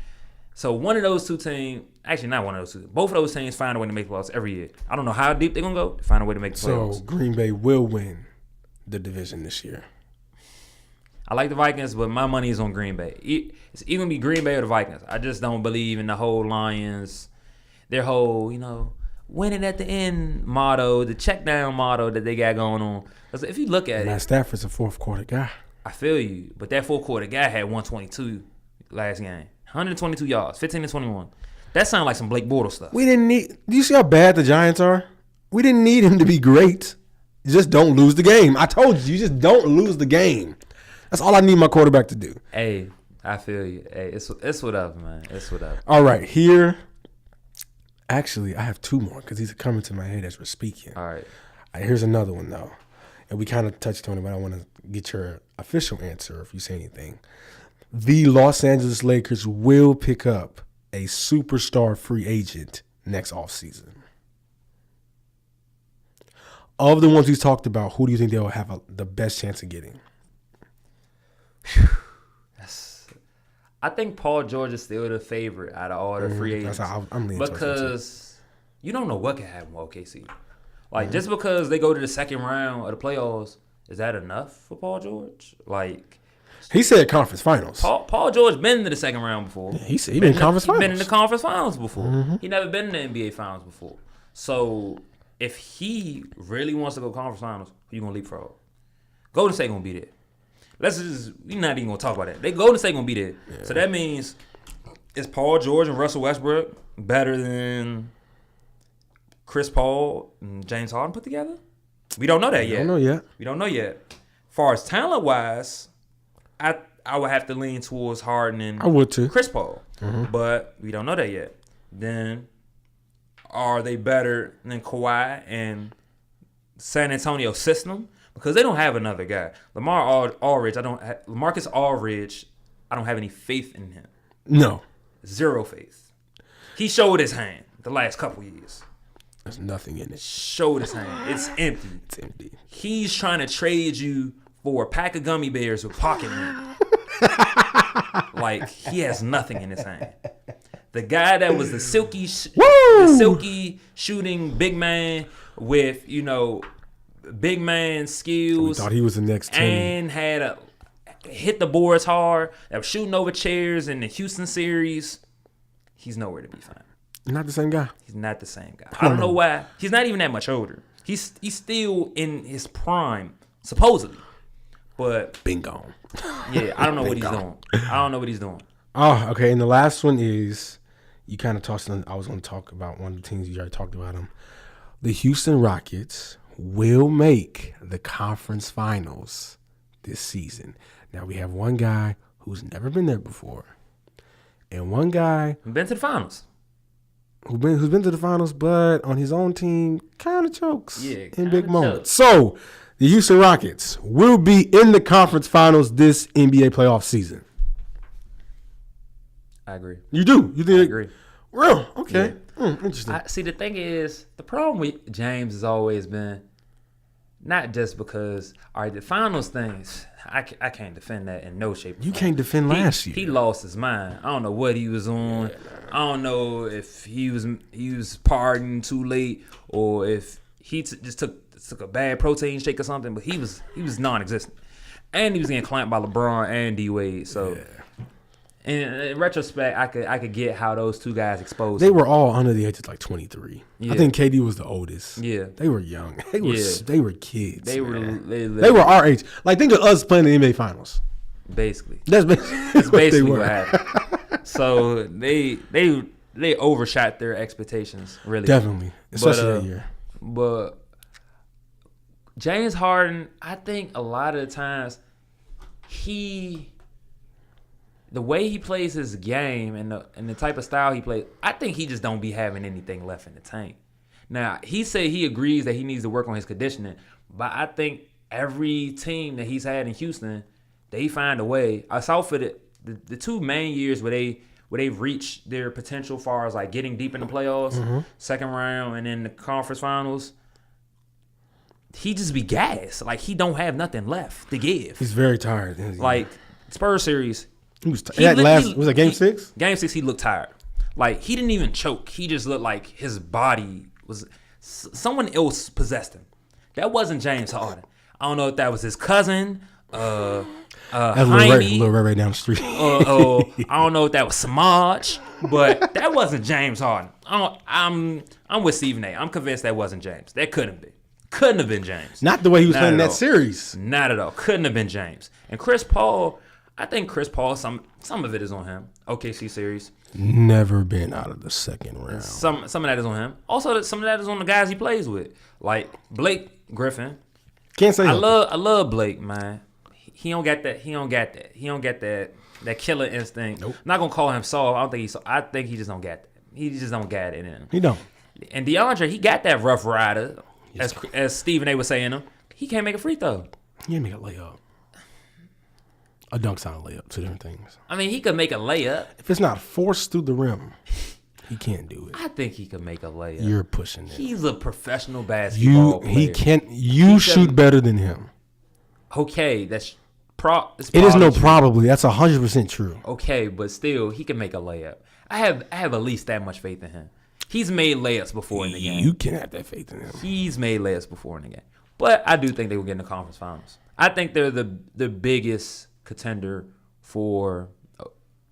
So one of those two teams, actually not one of those two, both of those teams find a way to make the playoffs every year. I don't know how deep they're going to go to find a way to make the playoffs. So Green Bay will win the division this year? I like the Vikings, but my money is on Green Bay. It's either going to be Green Bay or the Vikings. I just don't believe in the whole Lions, their whole, winning at the end motto, the check down motto that they got going on. Because if you look at Matt Stafford's a fourth quarter guy. I feel you. But that fourth quarter guy had 122 last game. 122 yards, 15-21. That sounds like some Blake Bortles stuff. Do you see how bad the Giants are? We didn't need him to be great. You just don't lose the game. I told you just don't lose the game. That's all I need my quarterback to do. Hey, I feel you. Hey, it's whatever, man. It's whatever. All right, here. Actually, I have two more because these are coming to my head as we're speaking. All right. Here's another one, though. And we kind of touched on it, but I want to get your official answer if you say anything. The Los Angeles Lakers will pick up a superstar free agent next offseason. Of the ones he's talked about, who do you think they'll have the best chance of getting? I think Paul George is still the favorite out of all the free agents. That's how I'm leaning because you don't know what can happen with OKC. Like, just because they go to the second round of the playoffs, is that enough for Paul George? Like, he said conference finals. Paul George been to the second round before. Yeah, he been in conference finals. Been in the conference finals before. He never been in the NBA finals before. So if he really wants to go conference finals, who you gonna leapfrog? Golden State gonna be there. We're not even gonna talk about that. Golden State gonna be there. Yeah. So that means is Paul George and Russell Westbrook better than Chris Paul and James Harden put together? We don't know that yet. We don't know yet. As far as talent wise, I would have to lean towards Harden and I would too. Chris Paul. But we don't know that yet. Then are they better than Kawhi and San Antonio system? Because they don't have another guy. LaMarcus Aldridge, I don't have any faith in him. No. Zero faith. He showed his hand the last couple years. There's nothing in it. Showed his hand. It's empty. It's empty. He's trying to trade you for a pack of gummy bears with pocket money. Like, he has nothing in his hand. The guy that was the silky shooting big man with, big man skills. We thought he was the next team. And had hit the boards hard. That was shooting over chairs in the Houston series. He's nowhere to be found. Not the same guy. He's not the same guy. I don't know why. He's not even that much older. He's still in his prime, supposedly. But bingo. Yeah, I don't know what he's doing. I don't know what he's doing. Oh, okay. And the last one is, you kind of tossed on, I was going to talk about one of the teams you already talked about him. The Houston Rockets will make the conference finals this season. Now, we have one guy who's never been there before. And one guy been to the finals. Who's been to the finals, but on his own team, kind of chokes in big moments. Chokes. So, the Houston Rockets will be in the conference finals this NBA playoff season. I agree. You do? You think? I agree. Real? Okay. Yeah. Interesting. See, the thing is, the problem with James has always been not just because, all right, the finals things, I can't defend that in no shape or form. You can't defend last year. He lost his mind. I don't know what he was on. Yeah, I don't know if he was pardoned too late or if he just took a bad protein shake or something. But he was non-existent, and he was getting clamped by LeBron and D Wade. So, in retrospect, I could get how those two guys exposed. They were all under the age of like 23. Yeah. I think KD was the oldest. Yeah, they were young. They were kids. They were our age. Like, think of us playing the NBA Finals. Basically, that's basically what happened. So they overshot their expectations, really. Definitely, especially that year. But James Harden, I think a lot of the times the way he plays his game and the type of style he plays, I think he just don't be having anything left in the tank. Now, he said he agrees that he needs to work on his conditioning, but I think every team that he's had in Houston, they find a way. I saw for the two main years where they've reached their potential as far as like getting deep in the playoffs, second round, and then the conference finals. He just be gassed. Like, he don't have nothing left to give. He's very tired. Like, Spurs series. Was it game 6? Game 6, he looked tired. Like, he didn't even choke. He just looked like his body was... Someone else possessed him. That wasn't James Harden. I don't know if that was his cousin, That's Jaime. Lil Ray down the street. I don't know if that was Samaj, but that wasn't James Harden. I'm with Stephen A. I'm convinced that wasn't James. That couldn't be. Couldn't have been James. Not the way he was playing at that all. series. Not at all. Couldn't have been James. And Chris Paul, I think Chris Paul, some of it is on him. OKC series. Never been out of the second round. Some of that is on him. Also, some of that is on the guys he plays with, like Blake Griffin. Can't say I love Blake, man. He don't got that. He don't got that killer instinct. Nope. I'm not gonna call him soft. I don't think he's. I think he just don't get that. He just don't get it in him. He don't. And DeAndre, he got that rough rider, as Stephen A was saying him. He can't make a free throw. He can't make a layup. A dunk's not a layup. Two different things. I mean, he could make a layup. If it's not forced through the rim, he can't do it. I think he could make a layup. You're pushing it. He's a professional basketball player. He can't. You shoot better than him. Okay, it's It is no true. probably. That's 100% true. Okay, but still, he can make a layup. I have at least that much faith in him. He's made layups before in the game. You can have that faith in him. He's made layups before in the game. But I do think they will get in the conference finals. I think they're the biggest contender for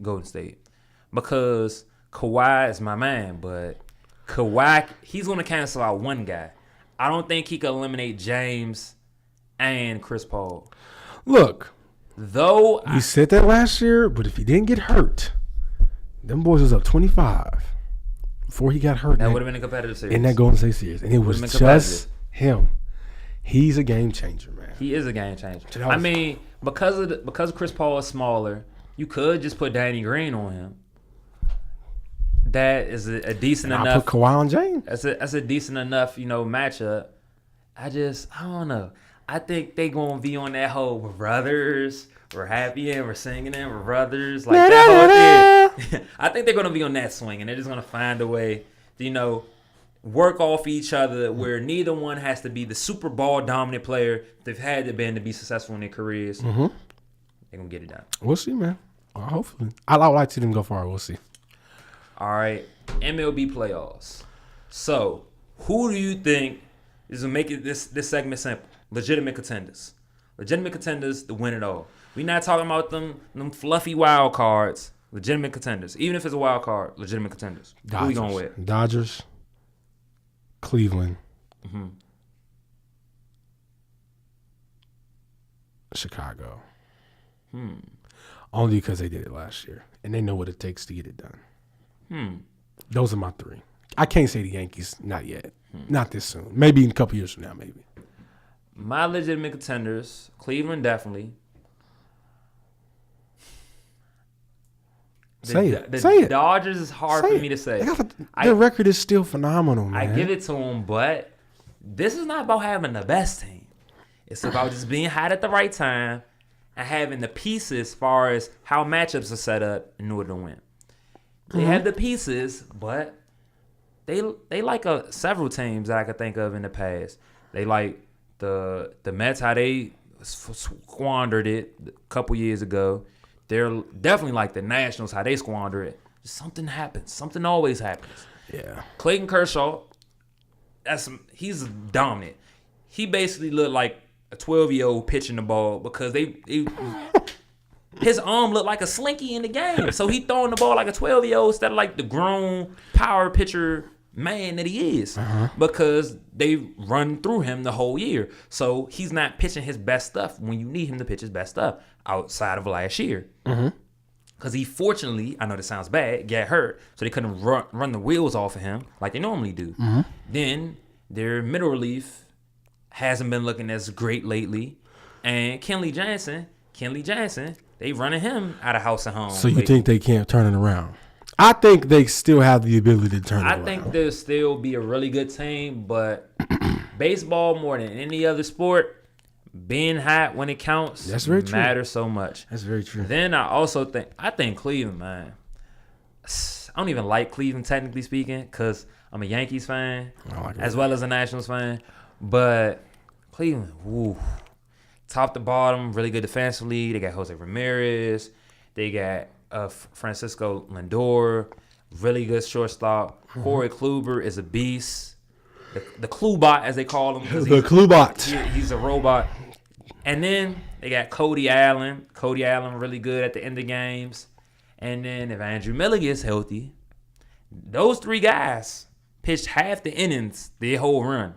Golden State because Kawhi is my man, but Kawhi, he's going to cancel out one guy. I don't think he can eliminate James and Chris Paul. Look, Though we said that last year, but if he didn't get hurt, them boys was up 25 before he got hurt. that would have been a competitive series. in that Golden State series, and it was been just competitive. him. He's a game changer, man. He is a game changer. That was- I mean, because Chris Paul is smaller, you could just put Danny Green on him. That is a decent I enough. put Kawhi on James. That's a decent enough, matchup. I don't know. I think they gonna be on that whole we're brothers, we're happy and we're singing and we're brothers, like that whole thing. I think they're gonna be on that swing and they're just gonna find a way to, work off each other where neither one has to be the super ball dominant player they've had to be successful in their careers. Mm-hmm. They're gonna get it done. We'll see, man. Hopefully, I would like to see them go far. We'll see. All right, MLB playoffs. So, who do you think is gonna make it this segment simple? Legitimate contenders. Legitimate contenders to win it all. We're not talking about them fluffy wild cards. Legitimate contenders. Even if it's a wild card, legitimate contenders. Dodgers. Who we going with? Dodgers, Cleveland, Chicago. Only because they did it last year, and they know what it takes to get it done. Those are my three. I can't say the Yankees, not yet. Not this soon. Maybe in a couple years from now, maybe. My legitimate contenders, Cleveland definitely. Say it. The Dodgers is hard for me to say. Their record is still phenomenal, man. I give it to them, but this is not about having the best team. It's about just being hot at the right time and having the pieces as far as how matchups are set up in order to win. They have the pieces, but they like several teams that I could think of in the past. They like the Mets, how they squandered it a couple years ago. They're definitely like the Nationals, how they squander it. Something happens. Something always happens. Yeah. Clayton Kershaw, he's dominant. He basically looked like a 12-year-old pitching the ball because his arm looked like a slinky in the game. So he throwing the ball like a 12-year-old instead of like the grown power pitcher man that he is because they run through him the whole year. So he's not pitching his best stuff when you need him to pitch his best stuff outside of last year. Because he fortunately, I know this sounds bad, got hurt, so they couldn't run the wheels off of him like they normally do. Then their middle relief hasn't been looking as great lately. And Kenley Jansen, they running him out of house and home. So you think they can't turn it around? I think they still have the ability to turn it around. I think they'll still be a really good team, but baseball more than any other sport, being hot when it counts matters so much. That's very true. Then I think Cleveland, man. I don't even like Cleveland technically speaking because I'm a Yankees fan as well as a Nationals fan. But Cleveland, top to bottom, really good defensively. They got Jose Ramirez. They got Francisco Lindor, really good shortstop. Corey Kluber is a beast. The Klubot, as they call him. The Klubot. He's a robot. And then they got Cody Allen. Cody Allen really good at the end of games. And then if Andrew Miller gets healthy, those three guys pitched half the innings the whole run.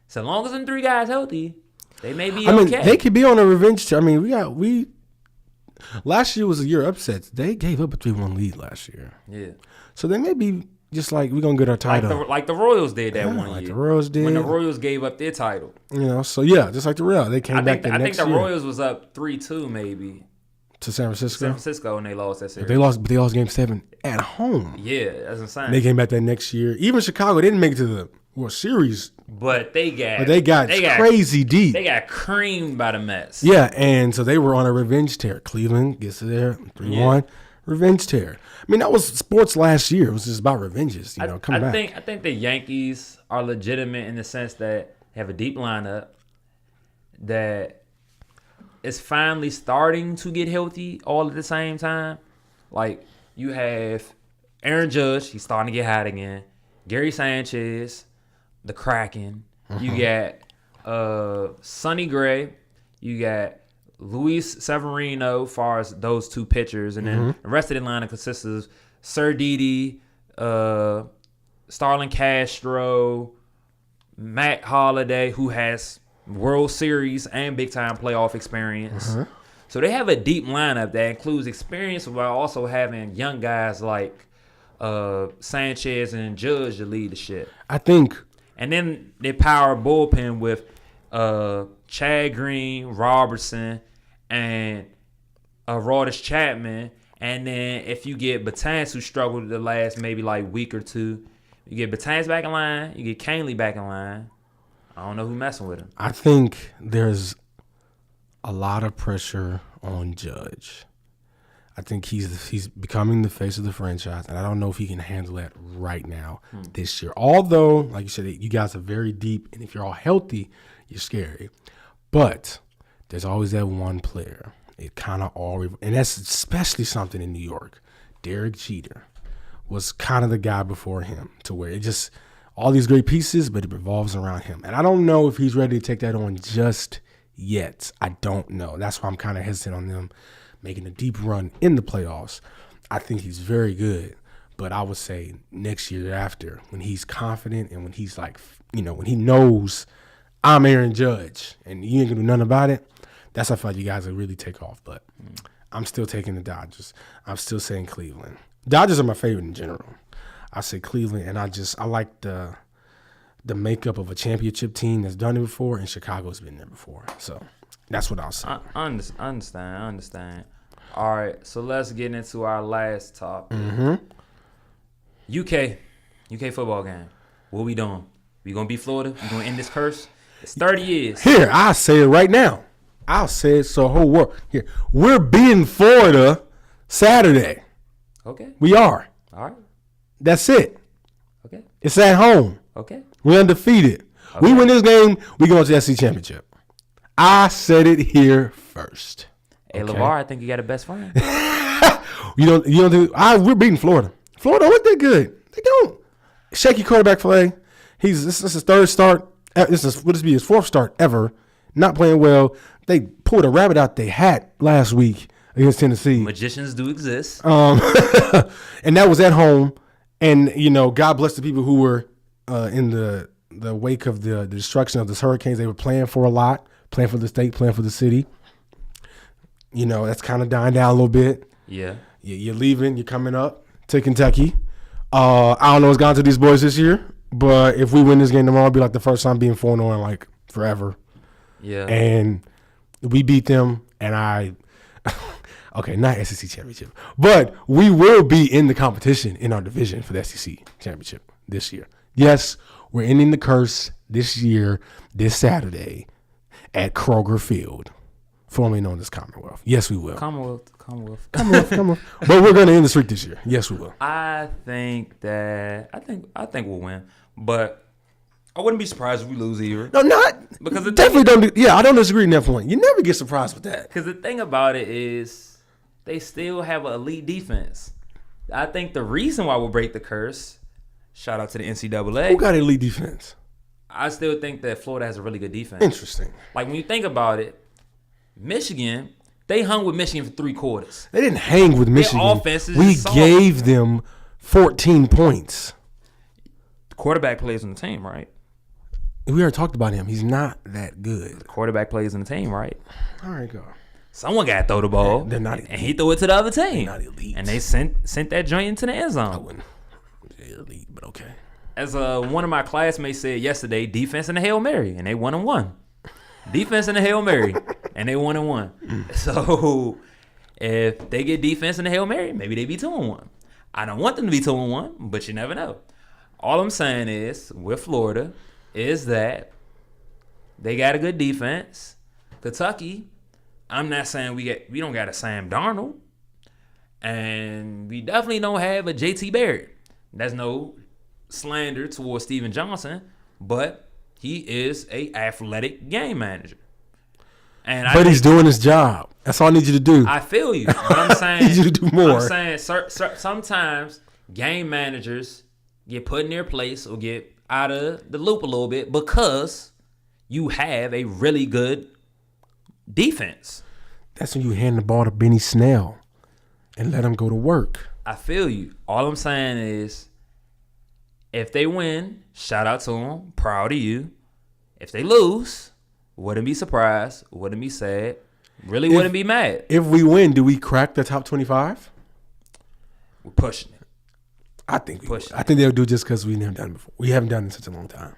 So long as them three guys healthy, they may be okay. They could be on a revenge. I mean, we last year was a year of upsets. They gave up a 3-1 lead last year. Yeah. So they may be just like, we're going to get our title. Like the Royals did that one year. Like the Royals did. When the Royals gave up their title. So yeah, just like the Royals. They came back the next year. I think the Royals was up 3-2 maybe. To San Francisco. And they lost that series. But they lost Game 7 at home. Yeah, that's insane. They came back that next year. Even Chicago didn't make it to the World Series. But they got crazy deep. They got creamed by the Mets. Yeah, and so they were on a revenge tear. Cleveland gets to there, 3-1, revenge tear. I mean, that was sports last year. It was just about revenges, come back. I think the Yankees are legitimate in the sense that they have a deep lineup that is finally starting to get healthy all at the same time. Like, you have Aaron Judge, he's starting to get hot again. Gary Sanchez, the Kraken. You got Sonny Gray. You got Luis Severino, as far as those two pitchers. And then the rest of the lineup consists of Sir Didi, Starlin Castro, Matt Holliday, who has World Series and big-time playoff experience. So they have a deep lineup that includes experience while also having young guys like Sanchez and Judge to lead the shit. I think. And then they power bullpen with Chad Green, Robertson, and Aroldis Chapman. And then if you get Batanz, who struggled the last maybe like week or two, you get Batanz back in line, you get Canely back in line. I don't know who's messing with him. I think there's a lot of pressure on Judge. I think he's becoming the face of the franchise, and I don't know if he can handle that right now this year. Although, like you said, you guys are very deep, and if you're all healthy, you're scary. But there's always that one player. It kind of and that's especially something in New York. Derek Jeter was kind of the guy before him, to where it just all these great pieces, but it revolves around him. And I don't know if he's ready to take that on just yet. I don't know. That's why I'm kind of hesitant on them making a deep run in the playoffs. I think he's very good, but I would say next year after, when he's confident and when he's like, when he knows I'm Aaron Judge and you ain't gonna do nothing about it, that's how I feel like you guys will really take off. But I'm still taking the Dodgers. I'm still saying Cleveland. Dodgers are my favorite in general. I say Cleveland, and I like the makeup of a championship team that's done it before, and Chicago's been there before. So that's what I'll say. I understand. All right, so let's get into our last topic. UK football game. What we doing? We gonna beat Florida? We gonna end this curse? It's 30 years. Here, I'll say it right now. I'll say it so the whole world. Here, we're beating Florida Saturday. Okay. We are. All right. That's it. Okay. It's at home. Okay. We're undefeated. Okay. We win this game, we go to the SEC championship. I said it here first. Hey, okay. LeVar, I think you got a best friend. you don't think we're beating Florida. Florida, what they good? They don't. Shaky quarterback play. This is his third start. Would this be his fourth start ever? Not playing well. They pulled a rabbit out their hat last week against Tennessee. Magicians do exist. And that was at home. And, God bless the people who were in the wake of the destruction of the hurricanes. They were playing for a lot, playing for the state, playing for the city. That's kind of dying down a little bit. Yeah. You're leaving. You're coming up to Kentucky. I don't know what's gone to these boys this year, but if we win this game tomorrow, it'll be like the first time being 4-0 in like forever. Yeah. And we beat them, and okay, not SEC championship, but we will be in the competition in our division for the SEC championship this year. Yes, we're ending the curse this year, this Saturday at Kroger Field, formerly known as Commonwealth. Yes, we will. Commonwealth. But we're going to end the streak this year. Yes, we will. I think we'll win, but I wouldn't be surprised if we lose either. No, not because I don't disagree in that point. You never get surprised with that. Because the thing about it is, they still have an elite defense. I think the reason why we'll break the curse. Shout out to the NCAA. Who got elite defense? I still think that Florida has a really good defense. Interesting. Like when you think about it, Michigan, they hung with Michigan for 3 quarters. They didn't hang with Michigan. offense is we soft. gave them 14 points. The quarterback plays on the team, right? We already talked about him. He's not that good. The quarterback plays on the team, right? All right, go. Someone got to throw the ball. They're not elite. And he threw it to the other team. They're not elite. And they sent that joint into the end I zone. wouldn't. They're elite, but okay. As one of my classmates said yesterday, defense and a Hail Mary, and they 1-1. Defense and a Hail Mary, and they 1-1. So if they get defense and a Hail Mary, maybe they be 2-1. I don't want them to be 2-1, but you never know. All I'm saying is, with Florida, is that they got a good defense. Kentucky, I'm not saying we don't got a Sam Darnold, and we definitely don't have a JT Barrett. That's no slander towards Steven Johnson, but he is a athletic game manager. But he's doing his job. That's all I need you to do. I feel you. But I'm saying I need you to do more. I'm saying sometimes game managers get put in their place or get out of the loop a little bit because you have a really good defense. That's when you hand the ball to Benny Snell and let him go to work. I feel you. All I'm saying is, if they win, shout out to them. Proud of you. If they lose, wouldn't be surprised. Wouldn't be sad. Really wouldn't be mad. If we win, do we crack the top 25? We're pushing it. I think we would. I think they'll do just because we never done it before. We haven't done it in such a long time.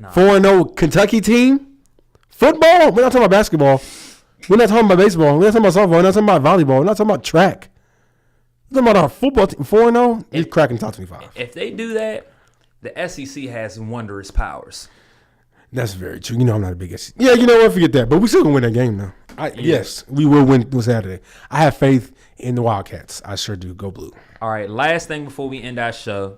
4-0 Kentucky team. Football. We're not talking about basketball. We're not talking about baseball. We're not talking about softball. We're not talking about volleyball. We're not talking about track. We're talking about our football team. 4-0. He's cracking top 25. If they do that, the SEC has wondrous powers. That's very true. You know I'm not a big SEC. Yeah, you know what? Forget that. But we still gonna win that game though. Yes, we will win on Saturday. I have faith in the Wildcats. I sure do. Go Blue. All right, last thing before we end our show.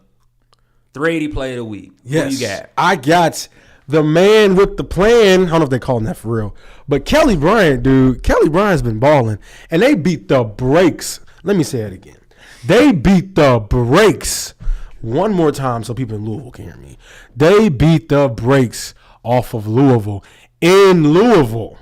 380 play of the week. Yes. Who you got? I got the man with the plan. I don't know if they call him that for real. But Kelly Bryant, dude. Kelly Bryant's been balling. And they beat the brakes. Let me say it again. They beat the brakes. One more time so people in Louisville can hear me. They beat the brakes off of Louisville. In Louisville.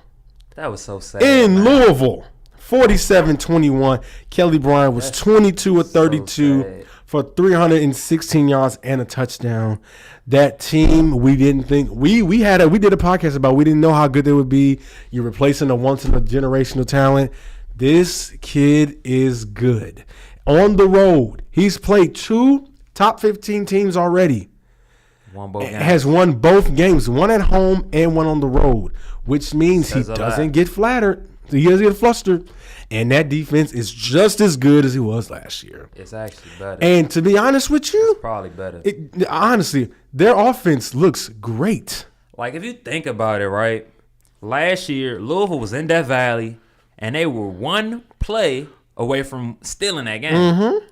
That was so sad. In Louisville. 47-21. Kelly Bryant was 22 of 32 for 316 yards and a touchdown. That team, we didn't think we did a podcast about. We didn't know how good they would be. You're replacing a once in a generational talent. This kid is good. On the road, he's played 2 top 15 teams already. Has won both games, one at home and one on the road, which means he doesn't get flattered. He doesn't get flustered. And that defense is just as good as it was last year. It's actually better. And to be honest with you, it's probably better. Honestly, their offense looks great. Like, if you think about it, right? Last year, Louisville was in Death Valley, and they were one play away from stealing that game. Mm-hmm.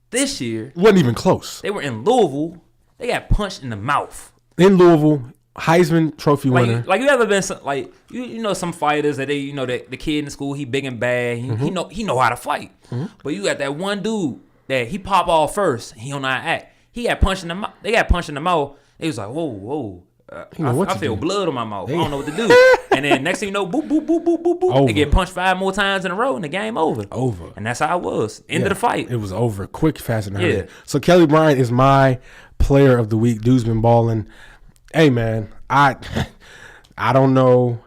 This year, wasn't even close. They were in Louisville. They got punched in the mouth. In Louisville, Heisman Trophy winner. Like you ever been you know some fighters that they the kid in the school, he big and bad. He know how to fight. Mm-hmm. But you got that one dude that he pop off first. He don't know how to act. He got punched in the mouth. They got punched in the mouth. They was like, whoa. I feel blood on my mouth. I don't know what to do. And then next thing you know, boop, boop, boop, boop, boop, boop. They get punched 5 more times in a row and the game over. And that's how it was. End of the fight. It was over. Quick, fast, and hurry. Yeah. So Kelly Bryant is my player of the week. Dude's been balling. Hey, man, I don't know.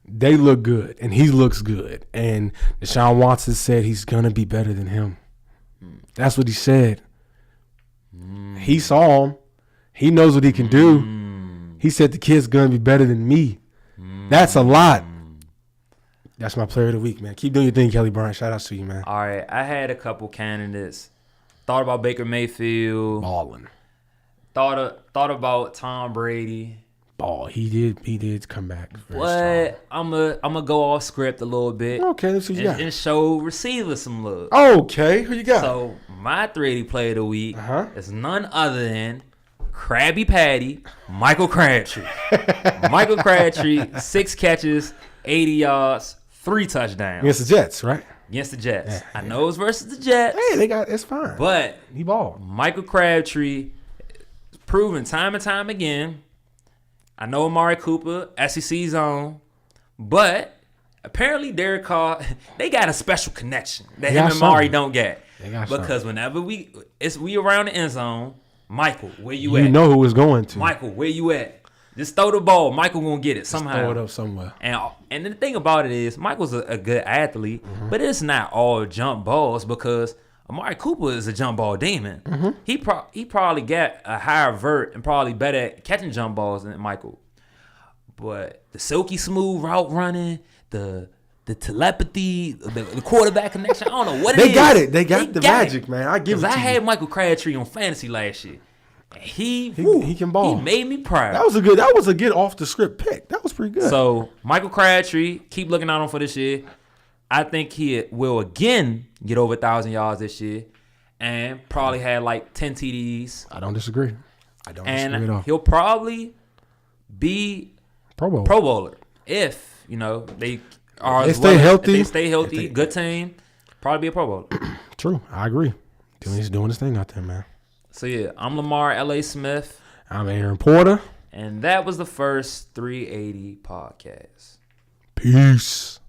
They look good, and he looks good. And Deshaun Watson said he's going to be better than him. That's what he said. He saw him. He knows what he can do. He said the kid's going to be better than me. That's a lot. That's my player of the week, man. Keep doing your thing, Kelly Bryant. Shout out to you, man. All right. I had a couple candidates. Thought about Baker Mayfield. Balling. Thought about Tom Brady. Ball. He did come back. But I'm gonna go off script a little bit. Okay, let's see what you got. And show receivers some love. Okay, who you got? So my 380 player of the week is none other than Krabby Patty, Michael Crabtree. Michael Crabtree, 6 catches, 80 yards, 3 touchdowns. Against the Jets, right? Against the Jets. Yeah. I know it's versus the Jets. Hey, it's fine. But he balled. Michael Crabtree proven time and time again. I know Amari Cooper, SEC zone, But apparently Derek Carr, they got a special connection that They him got and Mari something. don't get. They got Because whenever we around the end zone, Michael, where you You at? know who it's going to. Michael, where you at? Just throw the ball. Michael gonna get it somehow. Throw it up somewhere. And the thing about it is, Michael's a good athlete, but it's not all jump balls because Amari Cooper is a jump ball demon. He probably got a higher vert and probably better at catching jump balls than Michael. But the silky smooth route running, the telepathy, the quarterback connection, I don't know what it is. They got it. They got the magic, man. I give it to you. I had Michael Crabtree on fantasy last year. He can ball. He made me proud. That was a good off the script pick. That was pretty good. So Michael Crabtree, keep looking out on for this year. I think he will again get over 1,000 yards this year, and probably had like 10 TDs. I don't disagree. Disagree at all. He'll probably be Pro Bowl. Pro Bowler if they are. They stay healthy. If they stay healthy, good team. Probably be a Pro Bowler. True, I agree. He's doing his thing out there, man. So yeah, I'm Lamar L.A. Smith. I'm Aaron Porter. And that was the first 380 podcast. Peace.